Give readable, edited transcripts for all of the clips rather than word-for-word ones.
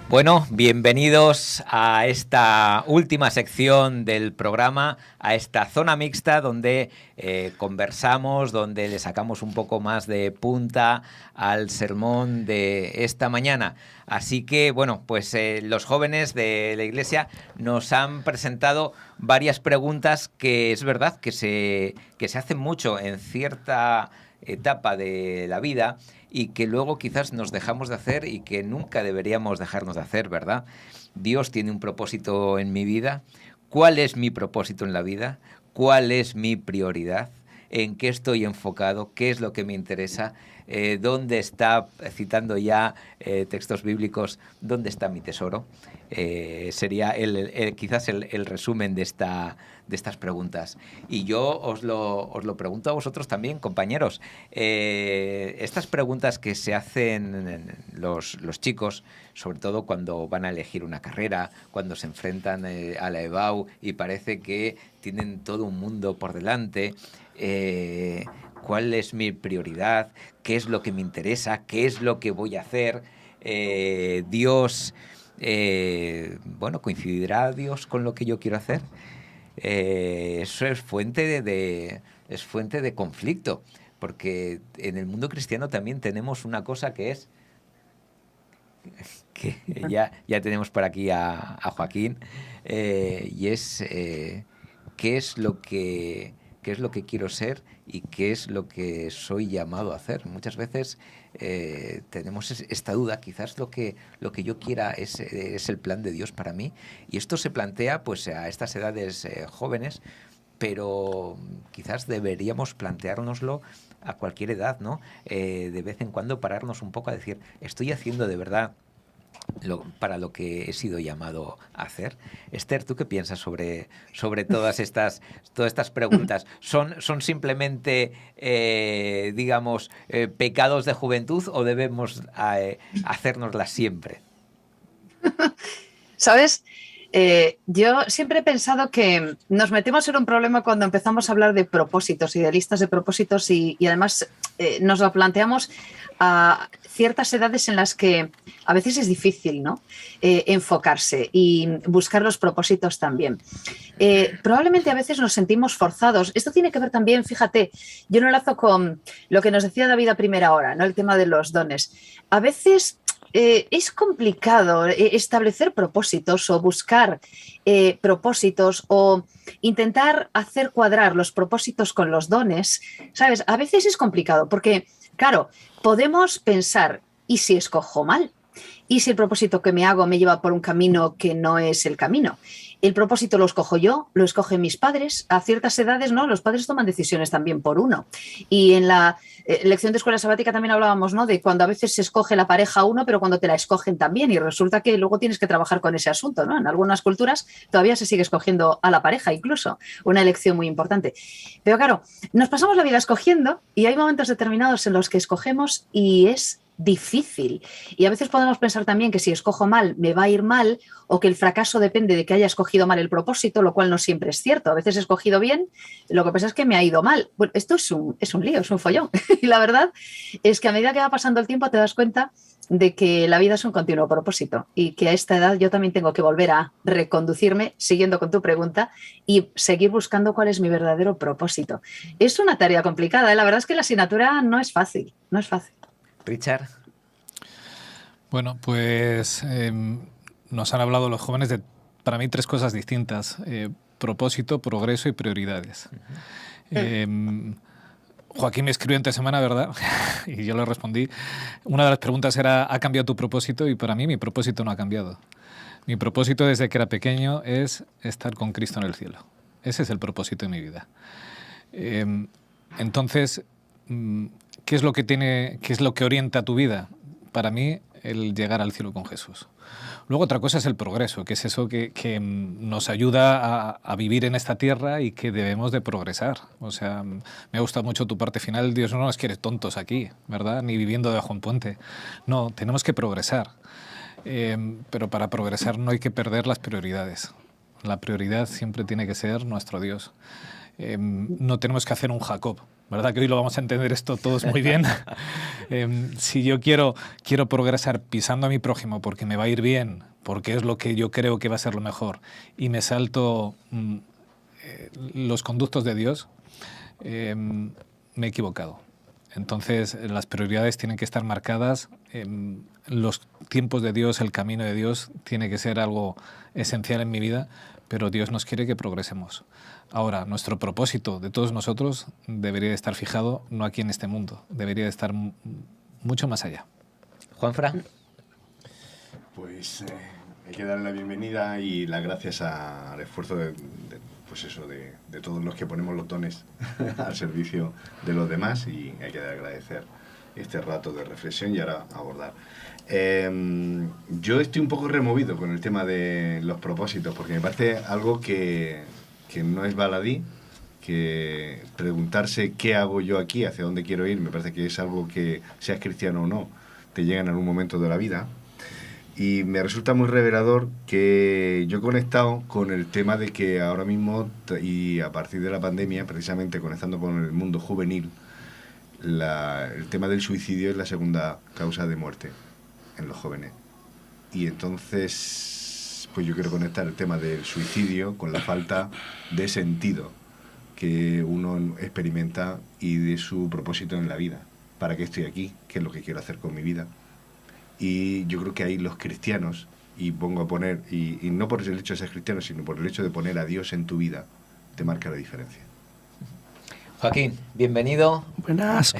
Bueno, bienvenidos a esta última sección del programa, a esta zona mixta donde conversamos, donde le sacamos un poco más de punta al sermón de esta mañana. Así que, bueno, pues los jóvenes de la Iglesia nos han presentado varias preguntas que es verdad que se hacen mucho en cierta etapa de la vida y que luego quizás nos dejamos de hacer y que nunca deberíamos dejarnos de hacer, ¿verdad? Dios tiene un propósito en mi vida. ¿Cuál es mi propósito en la vida? ¿Cuál es mi prioridad? ¿En qué estoy enfocado? ¿Qué es lo que me interesa? ¿Dónde está, citando ya textos bíblicos, dónde está mi tesoro? Sería quizás el resumen de estas preguntas. Y yo os lo pregunto a vosotros también, compañeros. Estas preguntas que se hacen los chicos, sobre todo cuando van a elegir una carrera, cuando se enfrentan a la EBAU y parece que tienen todo un mundo por delante. ¿Cuál es mi prioridad? ¿Qué es lo que me interesa? ¿Qué es lo que voy a hacer? Dios, bueno, ¿coincidirá Dios con lo que yo quiero hacer? Eso es fuente de conflicto, porque en el mundo cristiano también tenemos una cosa que es que ya tenemos por aquí a Joaquín, y es qué es lo que quiero ser y qué es lo que soy llamado a hacer. Muchas veces tenemos esta duda, quizás lo que yo quiera es el plan de Dios para mí, y esto se plantea pues a estas edades jóvenes, pero quizás deberíamos planteárnoslo a cualquier edad, ¿no? De vez en cuando pararnos un poco a decir, ¿estoy haciendo de verdad para lo que he sido llamado a hacer? Esther, ¿tú qué piensas sobre todas estas preguntas? ¿Son simplemente, digamos, pecados de juventud o debemos hacérnoslas siempre? ¿Sabes? Yo siempre he pensado que nos metemos en un problema cuando empezamos a hablar de propósitos y de listas de propósitos y además nos lo planteamos a ciertas edades en las que a veces es difícil, ¿no? Enfocarse y buscar los propósitos también. Probablemente a veces nos sentimos forzados. Esto tiene que ver también, fíjate, yo lo enlazo con lo que nos decía David a primera hora, ¿no? El tema de los dones. A veces es complicado establecer propósitos o buscar propósitos o intentar hacer cuadrar los propósitos con los dones, ¿sabes? A veces es complicado porque, claro, podemos pensar, ¿y si escojo mal? ¿Y si el propósito que me hago me lleva por un camino que no es el camino? El propósito lo escojo yo, lo escogen mis padres. A ciertas edades, ¿no? Los padres toman decisiones también por uno. Y en la lección de escuela sabática también hablábamos, ¿no? De cuando a veces se escoge la pareja uno, pero cuando te la escogen también. Y resulta que luego tienes que trabajar con ese asunto, ¿no? En algunas culturas todavía se sigue escogiendo a la pareja, incluso. Una elección muy importante. Pero claro, nos pasamos la vida escogiendo y hay momentos determinados en los que escogemos y es difícil. Y a veces podemos pensar también que si escojo mal me va a ir mal o que el fracaso depende de que haya escogido mal el propósito, lo cual no siempre es cierto. A veces he escogido bien, lo que pasa es que me ha ido mal. Bueno, esto es un lío, es un follón. Y la verdad es que a medida que va pasando el tiempo te das cuenta de que la vida es un continuo propósito y que a esta edad yo también tengo que volver a reconducirme, siguiendo con tu pregunta, y seguir buscando cuál es mi verdadero propósito. Es una tarea complicada, ¿eh? La verdad es que la asignatura no es fácil, no es fácil. Richard. Bueno, pues nos han hablado los jóvenes de, para mí, tres cosas distintas. Propósito, progreso y prioridades. Joaquín me escribió entre semana, ¿verdad? Y yo le respondí. Una de las preguntas era, ¿ha cambiado tu propósito? Y para mí mi propósito no ha cambiado. Mi propósito desde que era pequeño es estar con Cristo en el cielo. Ese es el propósito de mi vida. Entonces, ¿qué es lo que orienta tu vida? Para mí, el llegar al cielo con Jesús. Luego otra cosa es el progreso, que es eso que nos ayuda a vivir en esta tierra y que debemos de progresar. O sea, me ha gustado mucho tu parte final. Dios no nos quiere tontos aquí, ¿verdad? Ni viviendo debajo de un puente. No, tenemos que progresar. Pero para progresar no hay que perder las prioridades. La prioridad siempre tiene que ser nuestro Dios. No tenemos que hacer un Jacob. ¿verdad? Que hoy lo vamos a entender esto todos muy bien. Si yo quiero progresar pisando a mi prójimo porque me va a ir bien, porque es lo que yo creo que va a ser lo mejor, y me salto los conductos de Dios, me he equivocado. Entonces, las prioridades tienen que estar marcadas. Los tiempos de Dios, el camino de Dios, tiene que ser algo esencial en mi vida, pero Dios nos quiere que progresemos. Ahora, nuestro propósito de todos nosotros debería de estar fijado no aquí en este mundo, debería de estar mucho más allá. Juanfra. Pues hay que darle la bienvenida y las gracias al esfuerzo de todos los que ponemos los dones al servicio de los demás, y hay que agradecer este rato de reflexión y ahora abordar. Yo estoy un poco removido con el tema de los propósitos, porque me parece algo que no es baladí, que preguntarse qué hago yo aquí, hacia dónde quiero ir, me parece que es algo que, seas cristiano o no, te llega en algún momento de la vida. Y me resulta muy revelador que yo he conectado con el tema de que ahora mismo, y a partir de la pandemia, precisamente conectando con el mundo juvenil, el tema del suicidio es la segunda causa de muerte en los jóvenes. Y entonces, pues yo quiero conectar el tema del suicidio con la falta de sentido que uno experimenta y de su propósito en la vida. ¿Para qué estoy aquí? ¿Qué es lo que quiero hacer con mi vida? Y yo creo que ahí los cristianos, y no por el hecho de ser cristiano, sino por el hecho de poner a Dios en tu vida, te marca la diferencia. Joaquín, bienvenido. Buenas,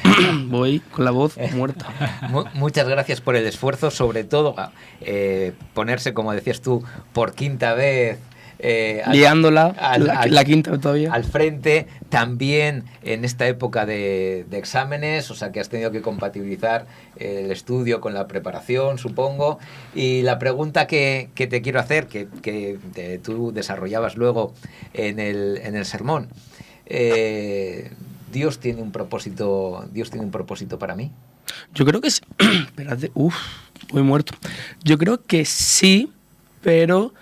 voy con la voz muerta. Muchas gracias por el esfuerzo, sobre todo ponerse, como decías tú, por quinta vez. Liándola, la quinta todavía. Al frente, también en esta época de exámenes, o sea que has tenido que compatibilizar el estudio con la preparación, supongo. Y la pregunta que te quiero hacer, que tú desarrollabas luego en el sermón, ¿Dios tiene un propósito para mí? Yo creo que sí. Espérate, voy muerto. Yo creo que sí, pero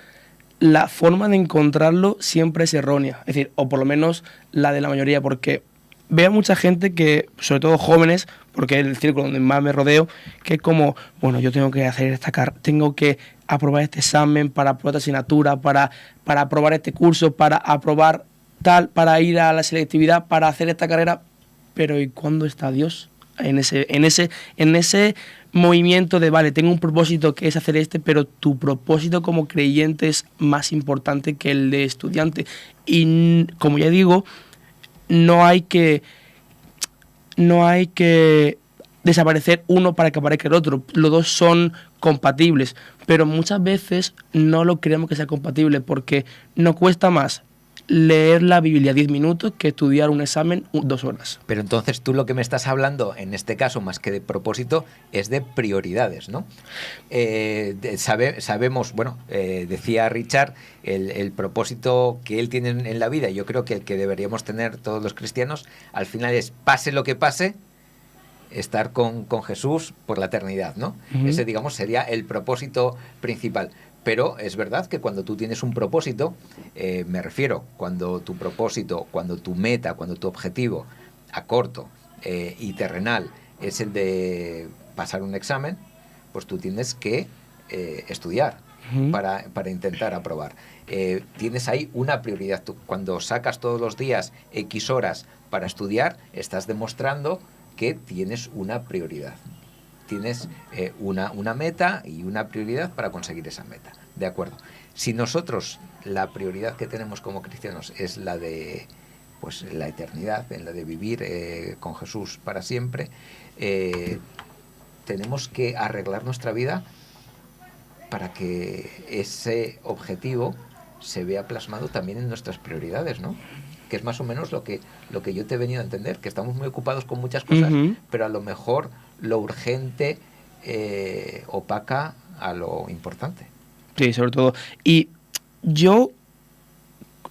la forma de encontrarlo siempre es errónea. Es decir, o por lo menos la de la mayoría, porque veo mucha gente que, sobre todo jóvenes, porque es el círculo donde más me rodeo, que es como, bueno, yo tengo que hacer tengo que aprobar este examen para aprobar esta asignatura, para aprobar este curso, para aprobar tal, para ir a la selectividad, para hacer esta carrera. Pero ¿y cuándo está Dios? En ese movimiento de, vale, tengo un propósito que es hacer pero tu propósito como creyente es más importante que el de estudiante. Y como ya digo, no hay que desaparecer uno para que aparezca el otro. Los dos son compatibles, pero muchas veces no lo creemos que sea compatible porque nos cuesta más leer la Biblia 10 minutos que estudiar un examen 2 horas. Pero entonces tú lo que me estás hablando, en este caso, más que de propósito, es de prioridades, ¿no? Sabemos, bueno, decía Richard, el propósito que él tiene en la vida, yo creo que el que deberíamos tener todos los cristianos, al final es, pase lo que pase, estar con Jesús por la eternidad, ¿no? Uh-huh. Ese, digamos, sería el propósito principal. Pero es verdad que cuando tú tienes un propósito, me refiero, cuando tu propósito, cuando tu meta, cuando tu objetivo a corto y terrenal es el de pasar un examen, pues tú tienes que estudiar para intentar aprobar. Tienes ahí una prioridad. Tú, cuando sacas todos los días X horas para estudiar, estás demostrando que tienes una prioridad. Tienes una meta y una prioridad para conseguir esa meta. De acuerdo. Si nosotros la prioridad que tenemos como cristianos es la de pues la eternidad, en la de vivir con Jesús para siempre, tenemos que arreglar nuestra vida para que ese objetivo se vea plasmado también en nuestras prioridades, ¿no? Que es más o menos lo que yo te he venido a entender, que estamos muy ocupados con muchas cosas, pero a lo mejor lo urgente opaca a lo importante. Sí, sobre todo. Y yo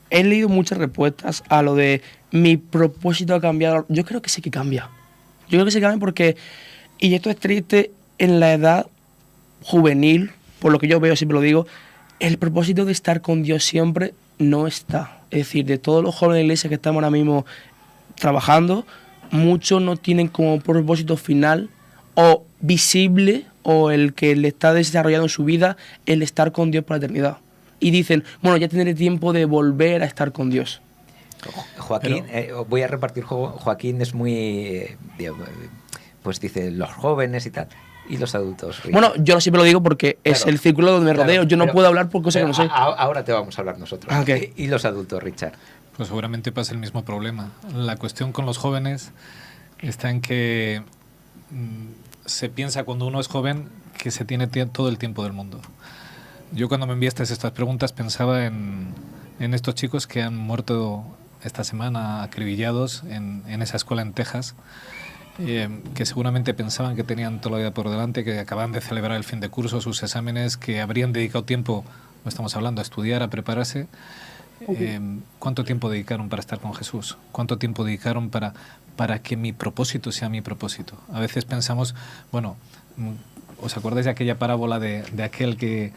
he leído muchas respuestas a lo de mi propósito ha cambiado. Yo creo que sí que cambia. Yo creo que sí que cambia porque, y esto es triste, en la edad juvenil, por lo que yo veo, siempre lo digo, el propósito de estar con Dios siempre no está. Es decir, de todos los jóvenes de la iglesia que estamos ahora mismo trabajando, muchos no tienen como propósito final o visible o el que le está desarrollando en su vida el estar con Dios por la eternidad. Y dicen, bueno, ya tendré tiempo de volver a estar con Dios. Joaquín, voy a repartir juego. Joaquín es muy, pues dice, los jóvenes y tal, y los adultos. Richard. Bueno, yo siempre lo digo porque es Claro, el círculo donde me claro, rodeo. Yo no pero- puedo hablar por cosas que no sé. Ahora te vamos a hablar nosotros. Ah, ok. Y los adultos, Richard. Pues seguramente pasa el mismo problema. La cuestión con los jóvenes está en que se piensa cuando uno es joven que se tiene todo el tiempo del mundo. Yo cuando me enviaste estas preguntas pensaba en estos chicos que han muerto esta semana acribillados en esa escuela en Texas, que seguramente pensaban que tenían toda la vida por delante, que acaban de celebrar el fin de curso, sus exámenes, que habrían dedicado tiempo, no estamos hablando, a estudiar, a prepararse. ¿Cuánto tiempo dedicaron para estar con Jesús? ¿Cuánto tiempo dedicaron para que mi propósito sea mi propósito? A veces pensamos, bueno, ¿os acordáis de aquella parábola de aquel que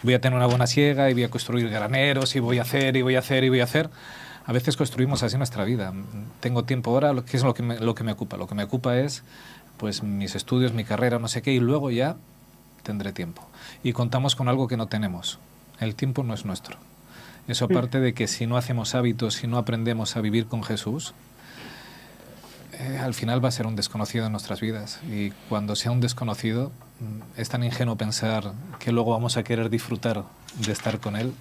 voy a tener una buena siega y voy a construir graneros y voy a hacer y voy a hacer y voy a hacer? A veces construimos así nuestra vida. Tengo tiempo ahora, ¿qué es lo que me ocupa? Lo que me ocupa es pues mis estudios, mi carrera, no sé qué, y luego ya tendré tiempo. Y contamos con algo que no tenemos. El tiempo no es nuestro. Eso aparte de que si no hacemos hábitos, si no aprendemos a vivir con Jesús, al final va a ser un desconocido en nuestras vidas. Y cuando sea un desconocido, es tan ingenuo pensar que luego vamos a querer disfrutar de estar con Él.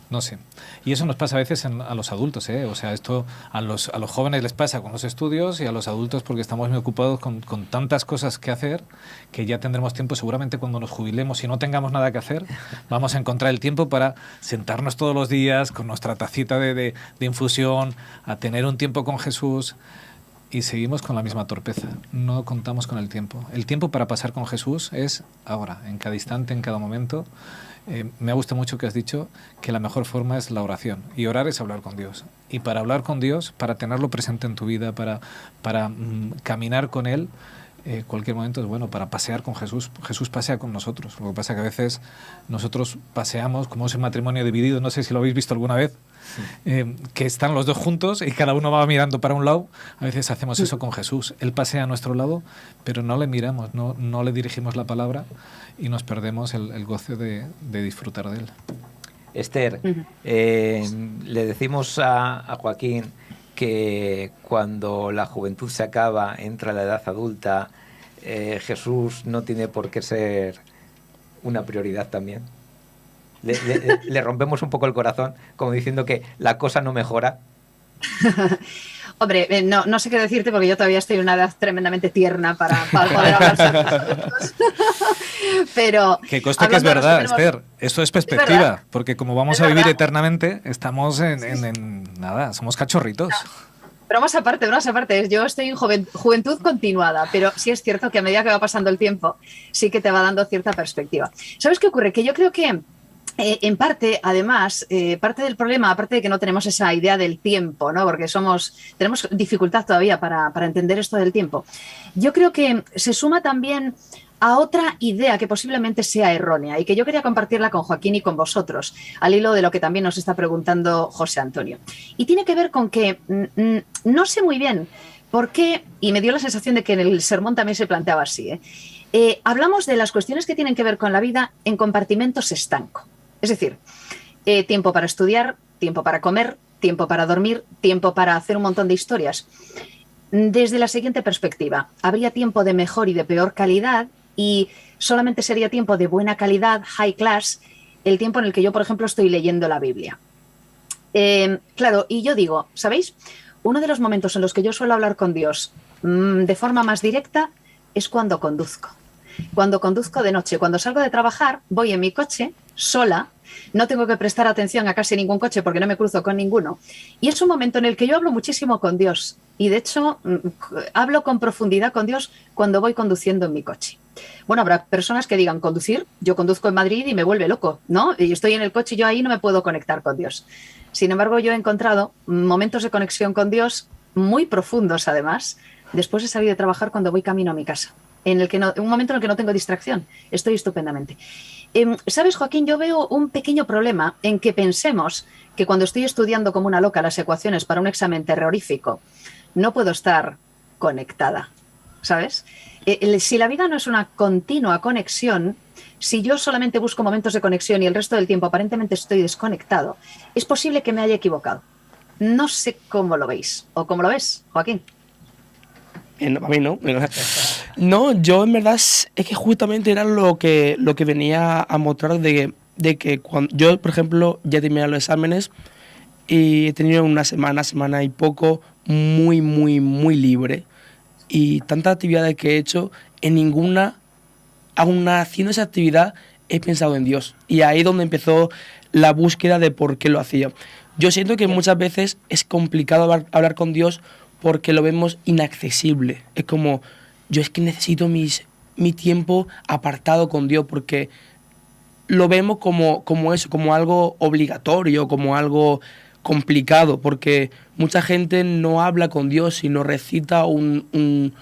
No sé. Y eso nos pasa a veces a los adultos, ¿eh? O sea, esto a los jóvenes les pasa con los estudios y a los adultos porque estamos muy ocupados con tantas cosas que hacer que ya tendremos tiempo, seguramente cuando nos jubilemos y no tengamos nada que hacer, vamos a encontrar el tiempo para sentarnos todos los días con nuestra tacita de infusión, a tener un tiempo con Jesús. Y seguimos con la misma torpeza. No contamos con el tiempo. El tiempo para pasar con Jesús es ahora, en cada instante, en cada momento. Me ha gustado mucho que has dicho que la mejor forma es la oración. Y orar es hablar con Dios. Y para hablar con Dios, para tenerlo presente en tu vida, para caminar con Él, cualquier momento es bueno. Para pasear con Jesús. Jesús pasea con nosotros. Lo que pasa es que a veces nosotros paseamos como ese matrimonio dividido. No sé si lo habéis visto alguna vez. Que están los dos juntos y cada uno va mirando para un lado. A veces hacemos eso con Jesús. Él pasea a nuestro lado, pero no le miramos, no le dirigimos la palabra y nos perdemos el goce de disfrutar de Él. Esther, le decimos a Joaquín que cuando la juventud se acaba, entra la edad adulta, Jesús no tiene por qué ser una prioridad también. Le rompemos un poco el corazón, como diciendo que la cosa no mejora. Hombre, no sé qué decirte porque yo todavía estoy en una edad tremendamente tierna para poder hablar sobre los adultos. Pero que conste que es verdad, Esther. Esto es perspectiva, es verdad. porque como vamos a vivir eternamente, estamos en nada, somos cachorritos. Bromas aparte, yo estoy en juventud continuada, pero sí es cierto que a medida que va pasando el tiempo, sí que te va dando cierta perspectiva. ¿Sabes qué ocurre? Que yo creo que en parte, además, parte del problema, aparte de que no tenemos esa idea del tiempo, ¿no? Porque tenemos dificultad todavía para entender esto del tiempo. Yo creo que se suma también a otra idea que posiblemente sea errónea y que yo quería compartirla con Joaquín y con vosotros, al hilo de lo que también nos está preguntando José Antonio. Y tiene que ver con que no sé muy bien por qué, y me dio la sensación de que en el sermón también se planteaba así, hablamos de las cuestiones que tienen que ver con la vida en compartimentos estancos. Es decir, tiempo para estudiar, tiempo para comer, tiempo para dormir, tiempo para hacer un montón de historias. Desde la siguiente perspectiva, habría tiempo de mejor y de peor calidad y solamente sería tiempo de buena calidad, high class, el tiempo en el que yo, por ejemplo, estoy leyendo la Biblia. Claro, y yo digo, ¿sabéis? Uno de los momentos en los que yo suelo hablar con Dios de forma más directa es cuando conduzco. Cuando conduzco de noche, cuando salgo de trabajar, voy en mi coche sola, no tengo que prestar atención a casi ningún coche porque no me cruzo con ninguno. Y es un momento en el que yo hablo muchísimo con Dios. Y de hecho, hablo con profundidad con Dios cuando voy conduciendo en mi coche. Bueno, habrá personas que digan conducir. Yo conduzco en Madrid y me vuelve loco, ¿no? Y estoy en el coche y yo ahí no me puedo conectar con Dios. Sin embargo, yo he encontrado momentos de conexión con Dios muy profundos, además, después de salir de trabajar cuando voy camino a mi casa. Un momento en el que no tengo distracción. Estoy estupendamente. ¿Sabes, Joaquín? Yo veo un pequeño problema en que pensemos que cuando estoy estudiando como una loca las ecuaciones para un examen terrorífico, no puedo estar conectada, ¿sabes? Si la vida no es una continua conexión, si yo solamente busco momentos de conexión y el resto del tiempo aparentemente estoy desconectado, es posible que me haya equivocado. No sé cómo lo veis, o cómo lo ves, Joaquín. No, a mí no. No, yo en verdad es que justamente era lo que venía a mostrar de que cuando yo, por ejemplo, ya terminé los exámenes y he tenido una semana y poco muy, muy, muy libre. Y tantas actividades que he hecho, en ninguna, aún haciendo esa actividad, he pensado en Dios. Y ahí es donde empezó la búsqueda de por qué lo hacía. Yo siento que muchas veces es complicado hablar con Dios porque lo vemos inaccesible. Es como, yo es que necesito mi tiempo apartado con Dios porque lo vemos como eso, como algo obligatorio, como algo complicado, porque mucha gente no habla con Dios, sino recita un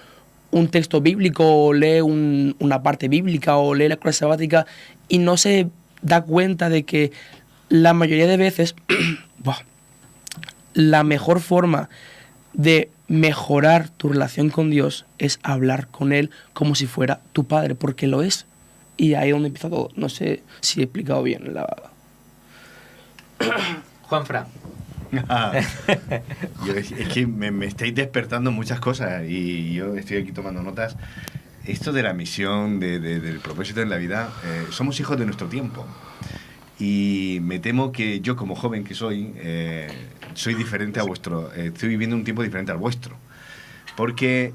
texto bíblico o lee una parte bíblica o lee la clase sabática y no se da cuenta de que la mayoría de veces la mejor forma de mejorar tu relación con Dios es hablar con Él como si fuera tu padre, porque lo es. Y ahí es donde empieza todo. No sé si he explicado bien la... Juanfran. Es que me estáis despertando muchas cosas y yo estoy aquí tomando notas. Esto de la misión, del propósito en la vida, somos hijos de nuestro tiempo. Y me temo que yo, como joven que soy diferente a vuestro, estoy viviendo un tiempo diferente al vuestro. Porque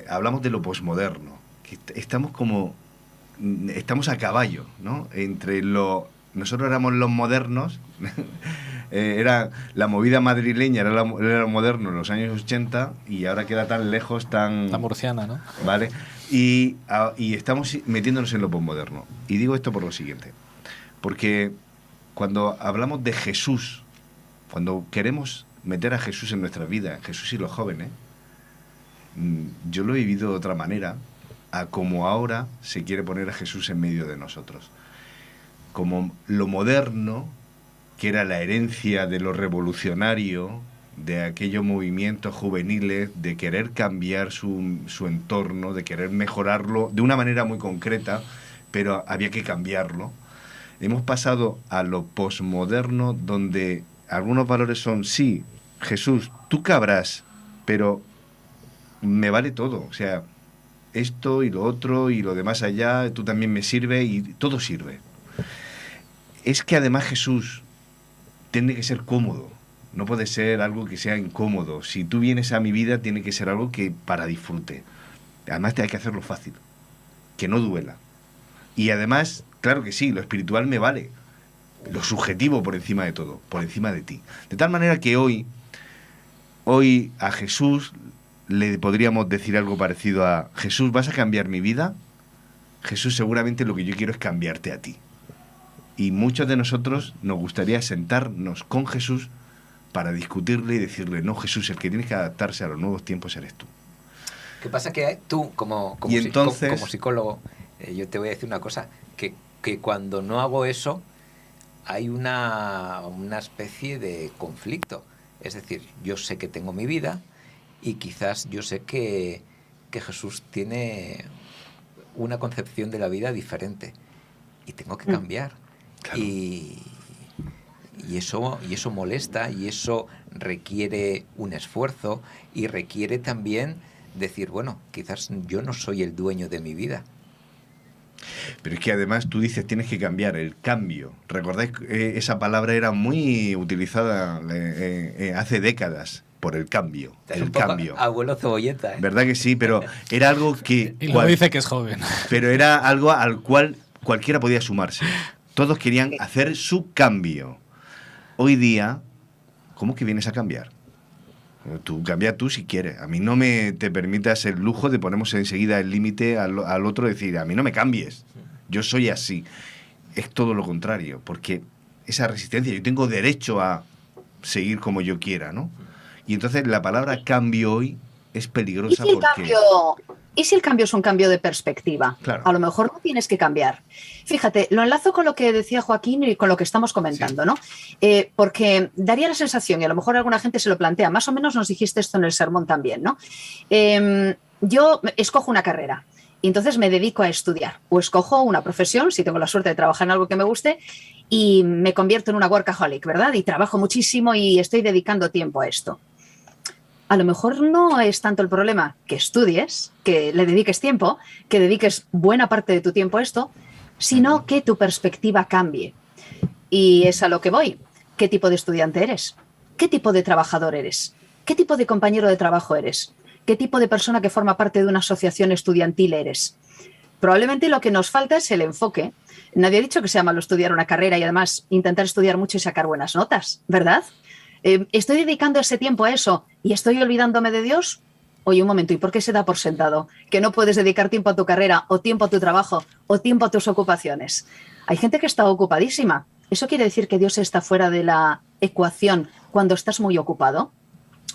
hablamos de lo posmoderno, que estamos a caballo, ¿no? Nosotros éramos los modernos, era la movida madrileña, era lo moderno en los años 80 y ahora queda tan lejos, tan... La murciana, ¿no? ¿Vale? Y estamos metiéndonos en lo posmoderno. Y digo esto por lo siguiente. Porque cuando hablamos de Jesús, cuando queremos meter a Jesús en nuestra vida, Jesús y los jóvenes, yo lo he vivido de otra manera a como ahora se quiere poner a Jesús en medio de nosotros. Como lo moderno, que era la herencia de lo revolucionario, de aquellos movimientos juveniles, de querer cambiar su entorno, de querer mejorarlo de una manera muy concreta, pero había que cambiarlo. Hemos pasado a lo posmoderno, donde algunos valores son, sí, Jesús, tú cabrás, pero me vale todo. O sea, esto y lo otro y lo demás allá, tú también me sirve y todo sirve. Es que además Jesús tiene que ser cómodo, no puede ser algo que sea incómodo. Si tú vienes a mi vida, tiene que ser algo que para disfrute. Además, hay que hacerlo fácil, que no duela. Y además, claro que sí, lo espiritual me vale, lo subjetivo por encima de todo, por encima de ti. De tal manera que hoy a Jesús le podríamos decir algo parecido a: Jesús, ¿vas a cambiar mi vida? Jesús, seguramente lo que yo quiero es cambiarte a ti. Y muchos de nosotros nos gustaría sentarnos con Jesús para discutirle y decirle: no, Jesús, el que tienes que adaptarse a los nuevos tiempos eres tú. ¿Qué pasa? Que tú, como psicólogo, yo te voy a decir una cosa, que cuando no hago eso hay una especie de conflicto. Es decir, yo sé que tengo mi vida y quizás yo sé que Jesús tiene una concepción de la vida diferente y tengo que cambiar. Claro. Y eso molesta, y eso requiere un esfuerzo, y requiere también decir, bueno, quizás yo no soy el dueño de mi vida. Pero es que además tú dices, tienes que cambiar, el cambio. ¿Recordáis? Esa palabra era muy utilizada hace décadas, por el cambio. El cambio. Abuelo Cebolleta, ¿eh? ¿Verdad que sí? Pero era algo que... Y lo dice que es joven. Pero era algo al cual cualquiera podía sumarse. Todos querían hacer su cambio. Hoy día, ¿cómo que vienes a cambiar? Tú cambia tú si quieres. A mí no te permitas el lujo de ponernos enseguida el límite al otro, decir, a mí no me cambies, yo soy así. Es todo lo contrario, porque esa resistencia, yo tengo derecho a seguir como yo quiera, ¿no? Y entonces la palabra cambio hoy es peligrosa porque... ¿Y si el cambio es un cambio de perspectiva? Claro. A lo mejor no tienes que cambiar. Fíjate, lo enlazo con lo que decía Joaquín y con lo que estamos comentando, ¿no? Porque daría la sensación, y a lo mejor alguna gente se lo plantea, más o menos nos dijiste esto en el sermón también, ¿no? Yo escojo una carrera y entonces me dedico a estudiar, o escojo una profesión, si tengo la suerte de trabajar en algo que me guste, y me convierto en una workaholic, ¿verdad? Y trabajo muchísimo y estoy dedicando tiempo a esto. A lo mejor no es tanto el problema que estudies, que le dediques tiempo, que dediques buena parte de tu tiempo a esto, sino que tu perspectiva cambie. Y es a lo que voy. ¿Qué tipo de estudiante eres? ¿Qué tipo de trabajador eres? ¿Qué tipo de compañero de trabajo eres? ¿Qué tipo de persona que forma parte de una asociación estudiantil eres? Probablemente lo que nos falta es el enfoque. Nadie ha dicho que sea malo estudiar una carrera y además intentar estudiar mucho y sacar buenas notas, ¿verdad? ¿Estoy dedicando ese tiempo a eso y estoy olvidándome de Dios? Oye, un momento, ¿y por qué se da por sentado que no puedes dedicar tiempo a tu carrera o tiempo a tu trabajo o tiempo a tus ocupaciones? Hay gente que está ocupadísima. ¿Eso quiere decir que Dios está fuera de la ecuación cuando estás muy ocupado?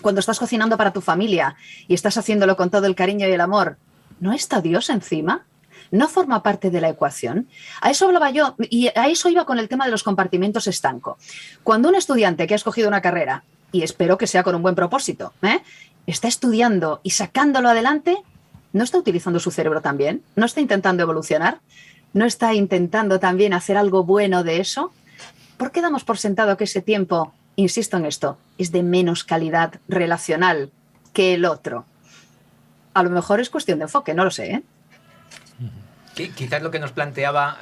Cuando estás cocinando para tu familia y estás haciéndolo con todo el cariño y el amor, ¿no está Dios encima? ¿No forma parte de la ecuación? A eso hablaba yo y a eso iba con el tema de los compartimentos estanco. Cuando un estudiante que ha escogido una carrera, y espero que sea con un buen propósito, está estudiando y sacándolo adelante, ¿no está utilizando su cerebro también? ¿No está intentando evolucionar? ¿No está intentando también hacer algo bueno de eso? ¿Por qué damos por sentado que ese tiempo, insisto en esto, es de menos calidad relacional que el otro? A lo mejor es cuestión de enfoque, no lo sé, ¿eh? Quizás lo que nos planteaba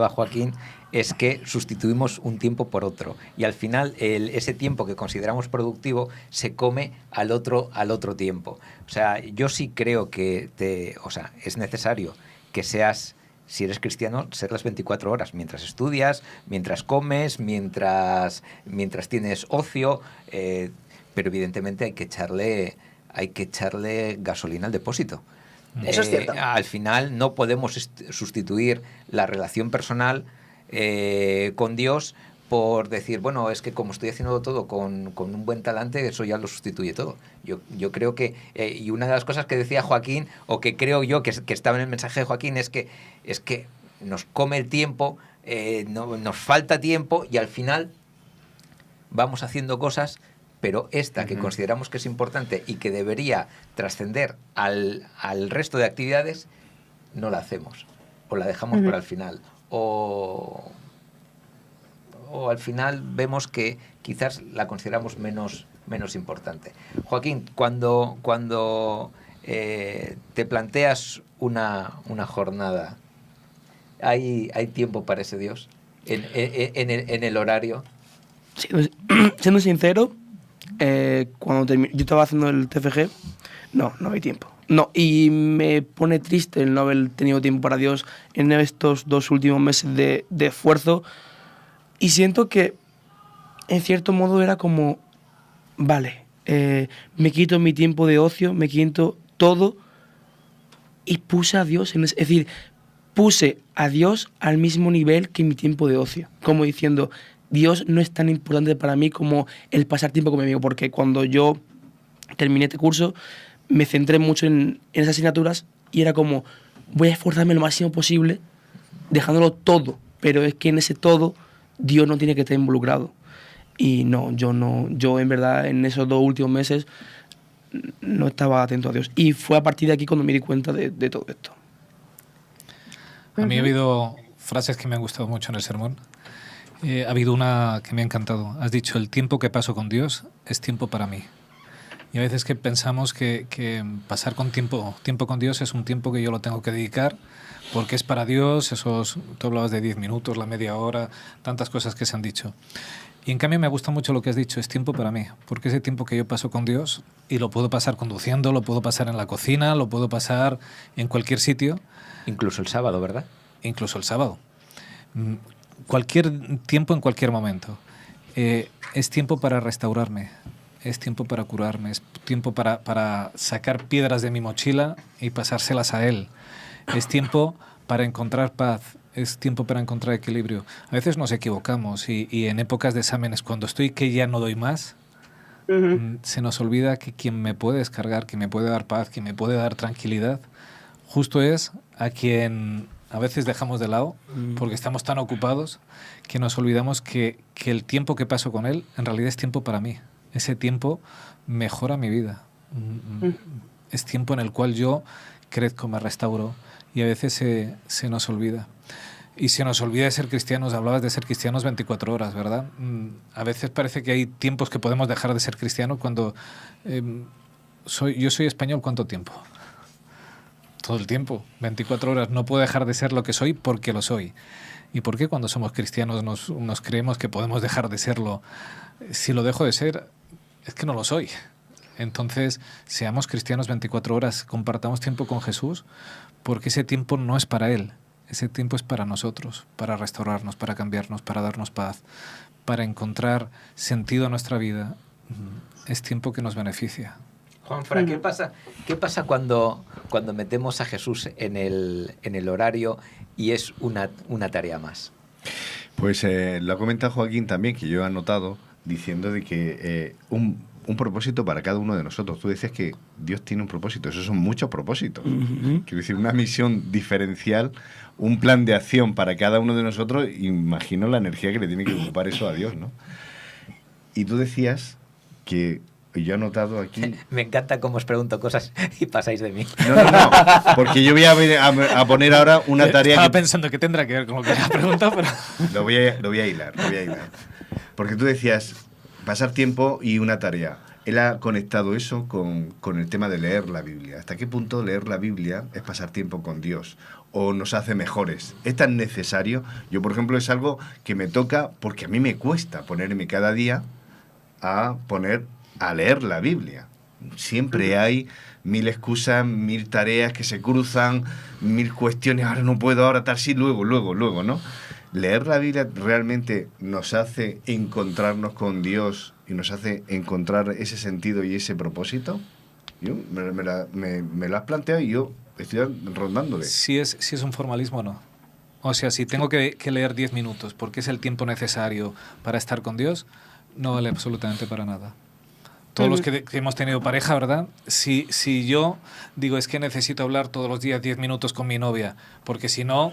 Joaquín es que sustituimos un tiempo por otro y al final ese tiempo que consideramos productivo se come al otro tiempo. O sea, yo sí creo que es necesario que seas, si eres cristiano, ser las 24 horas, mientras estudias, mientras comes, mientras tienes ocio, pero evidentemente hay que echarle gasolina al depósito. Eso es cierto. Al final no podemos sustituir la relación personal con Dios por decir, bueno, es que como estoy haciendo todo con un buen talante, eso ya lo sustituye todo. Yo creo que, y una de las cosas que decía Joaquín, o que creo yo que estaba en el mensaje de Joaquín, es que nos come el tiempo, nos falta tiempo y al final vamos haciendo cosas, pero esta que consideramos que es importante y que debería trascender al resto de actividades, no la hacemos, o la dejamos para el final, o al final vemos que quizás la consideramos menos importante. Joaquín, cuando te planteas una jornada, ¿hay tiempo para ese Dios en el horario? Siendo sincero, cuando yo estaba haciendo el TFG, no había tiempo. No, y me pone triste el no haber tenido tiempo para Dios en estos 2 últimos meses de esfuerzo. Y siento que, en cierto modo, era como, vale, me quito mi tiempo de ocio, me quito todo y puse a Dios, es decir, puse a Dios al mismo nivel que mi tiempo de ocio. Como diciendo, Dios no es tan importante para mí como el pasar tiempo con mi amigo, porque cuando yo terminé este curso me centré mucho en esas asignaturas y era como, voy a esforzarme lo máximo posible dejándolo todo, pero es que en ese todo Dios no tiene que estar involucrado. Y yo en verdad en esos 2 últimos meses no estaba atento a Dios. Y fue a partir de aquí cuando me di cuenta de todo esto. A mí ha habido frases que me han gustado mucho en el sermón. Ha habido una que me ha encantado. Has dicho, el tiempo que paso con Dios es tiempo para mí. Y a veces que pensamos que pasar tiempo con Dios es un tiempo que yo lo tengo que dedicar porque es para Dios. Tú hablabas de 10 minutos, la media hora, tantas cosas que se han dicho. Y en cambio me gusta mucho lo que has dicho, es tiempo para mí, porque ese tiempo que yo paso con Dios, y lo puedo pasar conduciendo, lo puedo pasar en la cocina, lo puedo pasar en cualquier sitio. Incluso el sábado, ¿verdad? Incluso el sábado. Cualquier tiempo, en cualquier momento. Es tiempo para restaurarme, es tiempo para curarme, es tiempo para sacar piedras de mi mochila y pasárselas a Él. Es tiempo para encontrar paz, es tiempo para encontrar equilibrio. A veces nos equivocamos y en épocas de exámenes, cuando estoy que ya no doy más, Se nos olvida que quien me puede descargar, quien me puede dar paz, quien me puede dar tranquilidad, justo es a quien a veces dejamos de lado porque estamos tan ocupados que nos olvidamos que el tiempo que paso con él en realidad es tiempo para mí. Ese tiempo mejora mi vida. Es tiempo en el cual yo crezco, me restauro, y a veces se nos olvida. Y se nos olvida de ser cristianos. Hablabas de ser cristianos 24 horas, ¿verdad? A veces parece que hay tiempos que podemos dejar de ser cristianos cuando... yo soy español, ¿cuánto tiempo? Todo el tiempo, 24 horas. No puedo dejar de ser lo que soy porque lo soy. ¿Y por qué cuando somos cristianos nos creemos que podemos dejar de serlo? Si lo dejo de ser, es que no lo soy. Entonces, seamos cristianos 24 horas, compartamos tiempo con Jesús, porque ese tiempo no es para Él, ese tiempo es para nosotros, para restaurarnos, para cambiarnos, para darnos paz, para encontrar sentido a nuestra vida. Es tiempo que nos beneficia. Juanfran, ¿qué pasa cuando metemos a Jesús en el horario y es una tarea más? Pues lo ha comentado Joaquín también, que yo he anotado, diciendo de que un propósito para cada uno de nosotros. Tú decías que Dios tiene un propósito, esos son muchos propósitos. Quiero decir, una misión diferencial, un plan de acción para cada uno de nosotros. Imagino la energía que le tiene que ocupar eso a Dios, ¿no? Y tú decías que... Yo he anotado aquí... Me encanta cómo os pregunto cosas y pasáis de mí. No, porque yo voy a poner ahora una tarea... Estaba pensando que tendrá que ver con lo que me ha preguntado, pero... Lo voy a hilar. Porque tú decías, pasar tiempo y una tarea. Él ha conectado eso con el tema de leer la Biblia. ¿Hasta qué punto leer la Biblia es pasar tiempo con Dios? ¿O nos hace mejores? ¿Es tan necesario? Yo, por ejemplo, es algo que me toca porque a mí me cuesta ponerme cada día a leer la Biblia. Siempre hay 1000 excusas, 1000 tareas que se cruzan, 1000 cuestiones, ahora no puedo, ahora tal, sí, luego, ¿no? Leer la Biblia realmente nos hace encontrarnos con Dios y nos hace encontrar ese sentido y ese propósito. Yo me lo has planteado y yo estoy rondándole. Si es un formalismo, no. O sea, si tengo que leer 10 minutos porque es el tiempo necesario para estar con Dios, no vale absolutamente para nada. Todos los que hemos tenido pareja, ¿verdad? Si yo digo, es que necesito hablar todos los días 10 minutos con mi novia, porque si no,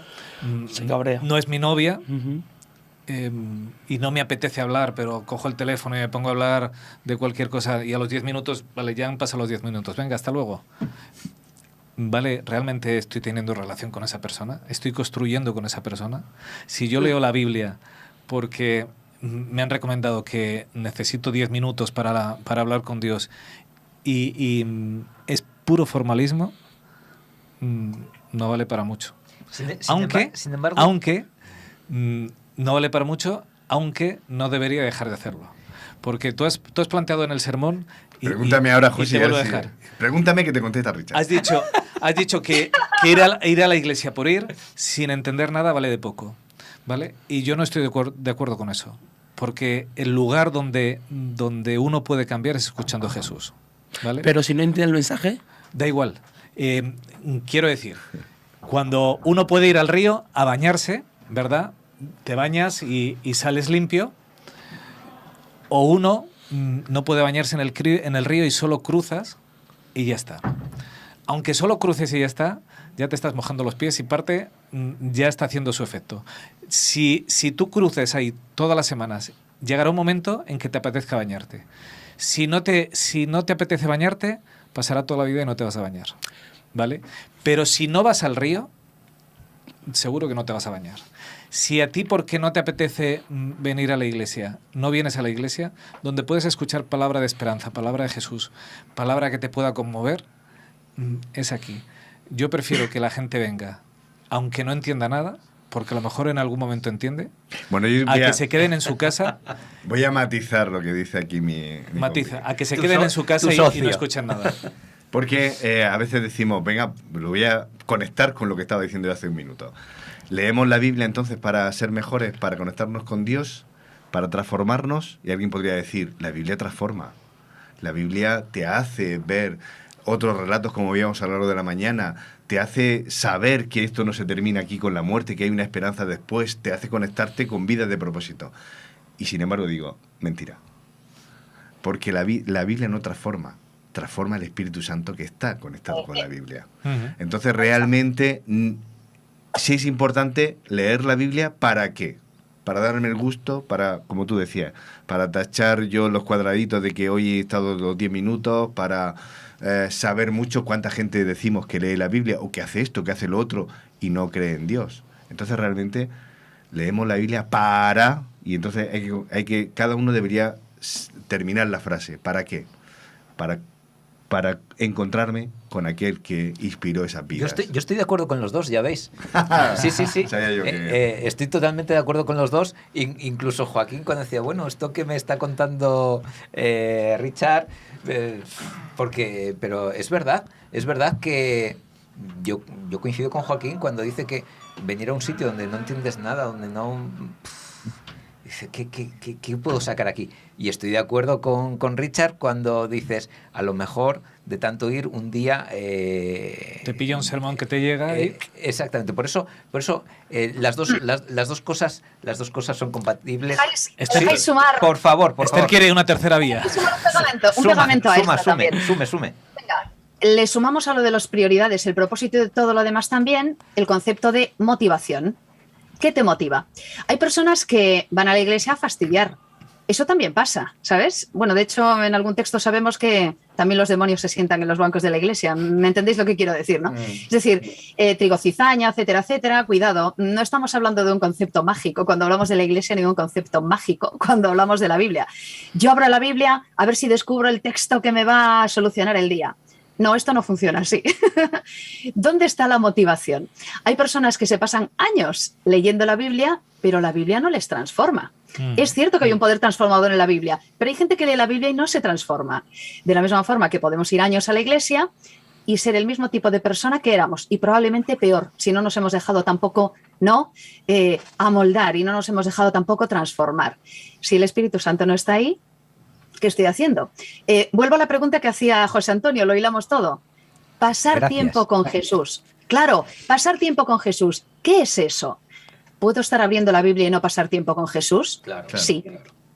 no es mi novia, y no me apetece hablar, pero cojo el teléfono y me pongo a hablar de cualquier cosa, y a los 10 minutos, vale, ya han pasado los 10 minutos, venga, hasta luego. Vale, ¿realmente estoy teniendo relación con esa persona? ¿Estoy construyendo con esa persona? Si yo leo la Biblia porque... me han recomendado que necesito 10 minutos para hablar con Dios y es puro formalismo, no vale para mucho. Sin embargo, no vale para mucho, aunque no debería dejar de hacerlo. Porque tú has planteado en el sermón... Pregúntame ahora, José. Y te vuelvo a dejar. Pregúntame que te contesta Richard. Has dicho que ir a la iglesia por ir, sin entender nada, vale de poco. ¿Vale? Y yo no estoy de acuerdo con eso, porque el lugar donde uno puede cambiar es escuchando a Jesús. ¿Vale? Pero si no entiende el mensaje... Da igual. Quiero decir, cuando uno puede ir al río a bañarse, ¿verdad? Te bañas y sales limpio, o uno no puede bañarse en el río y solo cruzas y ya está. Aunque solo cruces y ya está, ya te estás mojando los pies y parte ya está haciendo su efecto. Si tú cruces ahí todas las semanas, llegará un momento en que te apetezca bañarte. Si no te apetece bañarte, pasará toda la vida y no te vas a bañar, ¿vale? Pero si no vas al río, seguro que no te vas a bañar. Si a ti, porque no te apetece venir a la iglesia, no vienes a la iglesia, donde puedes escuchar palabra de esperanza, palabra de Jesús, palabra que te pueda conmover, es aquí. Yo prefiero que la gente venga, aunque no entienda nada, porque a lo mejor en algún momento entiende, que se queden en su casa. Voy a matizar lo que dice aquí mi matiza, a que se queden en su casa y no escuchen nada. Porque a veces decimos, venga, lo voy a conectar con lo que estaba diciendo yo hace un minuto. Leemos la Biblia entonces para ser mejores, para conectarnos con Dios, para transformarnos, y alguien podría decir, la Biblia transforma. La Biblia te hace ver otros relatos, como veíamos a lo largo de la mañana, te hace saber que esto no se termina aquí con la muerte, que hay una esperanza después, te hace conectarte con vidas de propósito. Y sin embargo digo, mentira. porque la Biblia no transforma el Espíritu Santo que está conectado con la Biblia. Entonces realmente sí es importante leer la Biblia. ¿Para qué? Para darme el gusto, para, como tú decías, para tachar yo los cuadraditos de que hoy he estado los 10 minutos, para saber mucho cuánta gente decimos que lee la Biblia o que hace esto, que hace lo otro y no cree en Dios. Entonces realmente leemos la Biblia para... Y entonces hay que cada uno debería terminar la frase. ¿Para qué? Para encontrarme con aquel que inspiró esas vidas. Yo estoy de acuerdo con los dos, ya veis. Sí. Sabía yo que... Estoy totalmente de acuerdo con los dos. Incluso Joaquín cuando decía, bueno, esto que me está contando Richard, pero es verdad que yo coincido con Joaquín cuando dice que venir a un sitio donde no entiendes nada, donde no... Dice, ¿qué puedo sacar aquí? Y estoy de acuerdo con Richard cuando dices, a lo mejor de tanto ir un día... te pilla un sermón que te llega y... Exactamente, por eso las dos cosas son compatibles. ¿Dejáis sumar? Por favor. Esther quiere una tercera vía. Un pegamento a esto también. Sume. Venga, le sumamos a lo de las prioridades, el propósito de todo lo demás también, el concepto de motivación. ¿Qué te motiva? Hay personas que van a la iglesia a fastidiar. Eso también pasa, ¿sabes? Bueno, de hecho, en algún texto sabemos que también los demonios se sientan en los bancos de la iglesia. ¿Me entendéis lo que quiero decir, no? Es decir, trigo, cizaña, etcétera, etcétera. Cuidado, no estamos hablando de un concepto mágico cuando hablamos de la iglesia, ni de un concepto mágico cuando hablamos de la Biblia. Yo abro la Biblia a ver si descubro el texto que me va a solucionar el día. No, esto no funciona así. ¿Dónde está la motivación? Hay personas que se pasan años leyendo la Biblia, pero la Biblia no les transforma. Es cierto que hay un poder transformador en la Biblia, pero hay gente que lee la Biblia y no se transforma. De la misma forma que podemos ir años a la iglesia y ser el mismo tipo de persona que éramos, y probablemente peor, si no nos hemos dejado tampoco amoldar y no nos hemos dejado tampoco transformar. Si el Espíritu Santo no está ahí, ¿qué estoy haciendo? Vuelvo a la pregunta que hacía José Antonio, lo hilamos todo. Pasar tiempo con Jesús. Claro, pasar tiempo con Jesús. ¿Qué es eso? ¿Puedo estar abriendo la Biblia y no pasar tiempo con Jesús? Claro. Sí.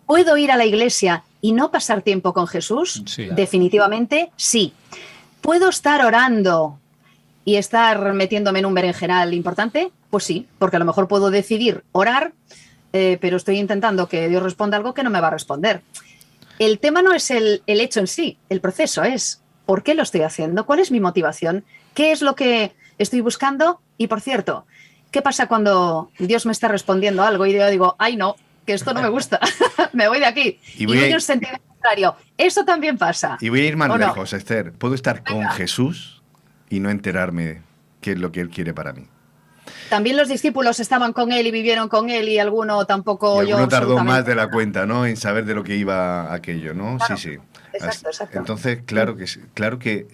¿Puedo ir a la iglesia y no pasar tiempo con Jesús? Sí. Definitivamente sí. ¿Puedo estar orando y estar metiéndome en un berenjenal importante? Pues sí, porque a lo mejor puedo decidir orar, pero estoy intentando que Dios responda algo que no me va a responder. El tema no es el hecho en sí, el proceso es ¿por qué lo estoy haciendo? ¿Cuál es mi motivación? ¿Qué es lo que estoy buscando? Y por cierto, ¿qué pasa cuando Dios me está respondiendo algo y yo digo, ay no, que esto no me gusta, me voy de aquí? Y voy en sentido contrario. Eso también pasa. Y voy a ir más lejos, Esther. Puedo estar con Jesús y no enterarme qué es lo que Él quiere para mí. También los discípulos estaban con él y vivieron con él y alguno tampoco... Y alguno tardó más de la cuenta, ¿no? En saber de lo que iba aquello, ¿no? Claro. Sí. Exacto. Entonces, claro que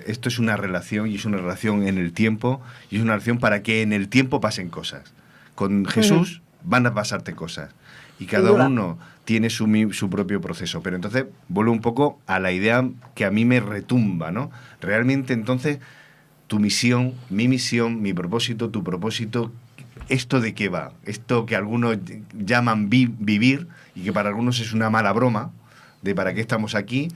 esto es una relación y es una relación en el tiempo y es una relación para que en el tiempo pasen cosas. Con Jesús van a pasarte cosas y cada uno tiene su propio proceso. Pero entonces vuelvo un poco a la idea que a mí me retumba, ¿no? Realmente entonces... Tu misión, mi propósito, tu propósito, ¿esto de qué va? Esto que algunos llaman vivir y que para algunos es una mala broma, de para qué estamos aquí.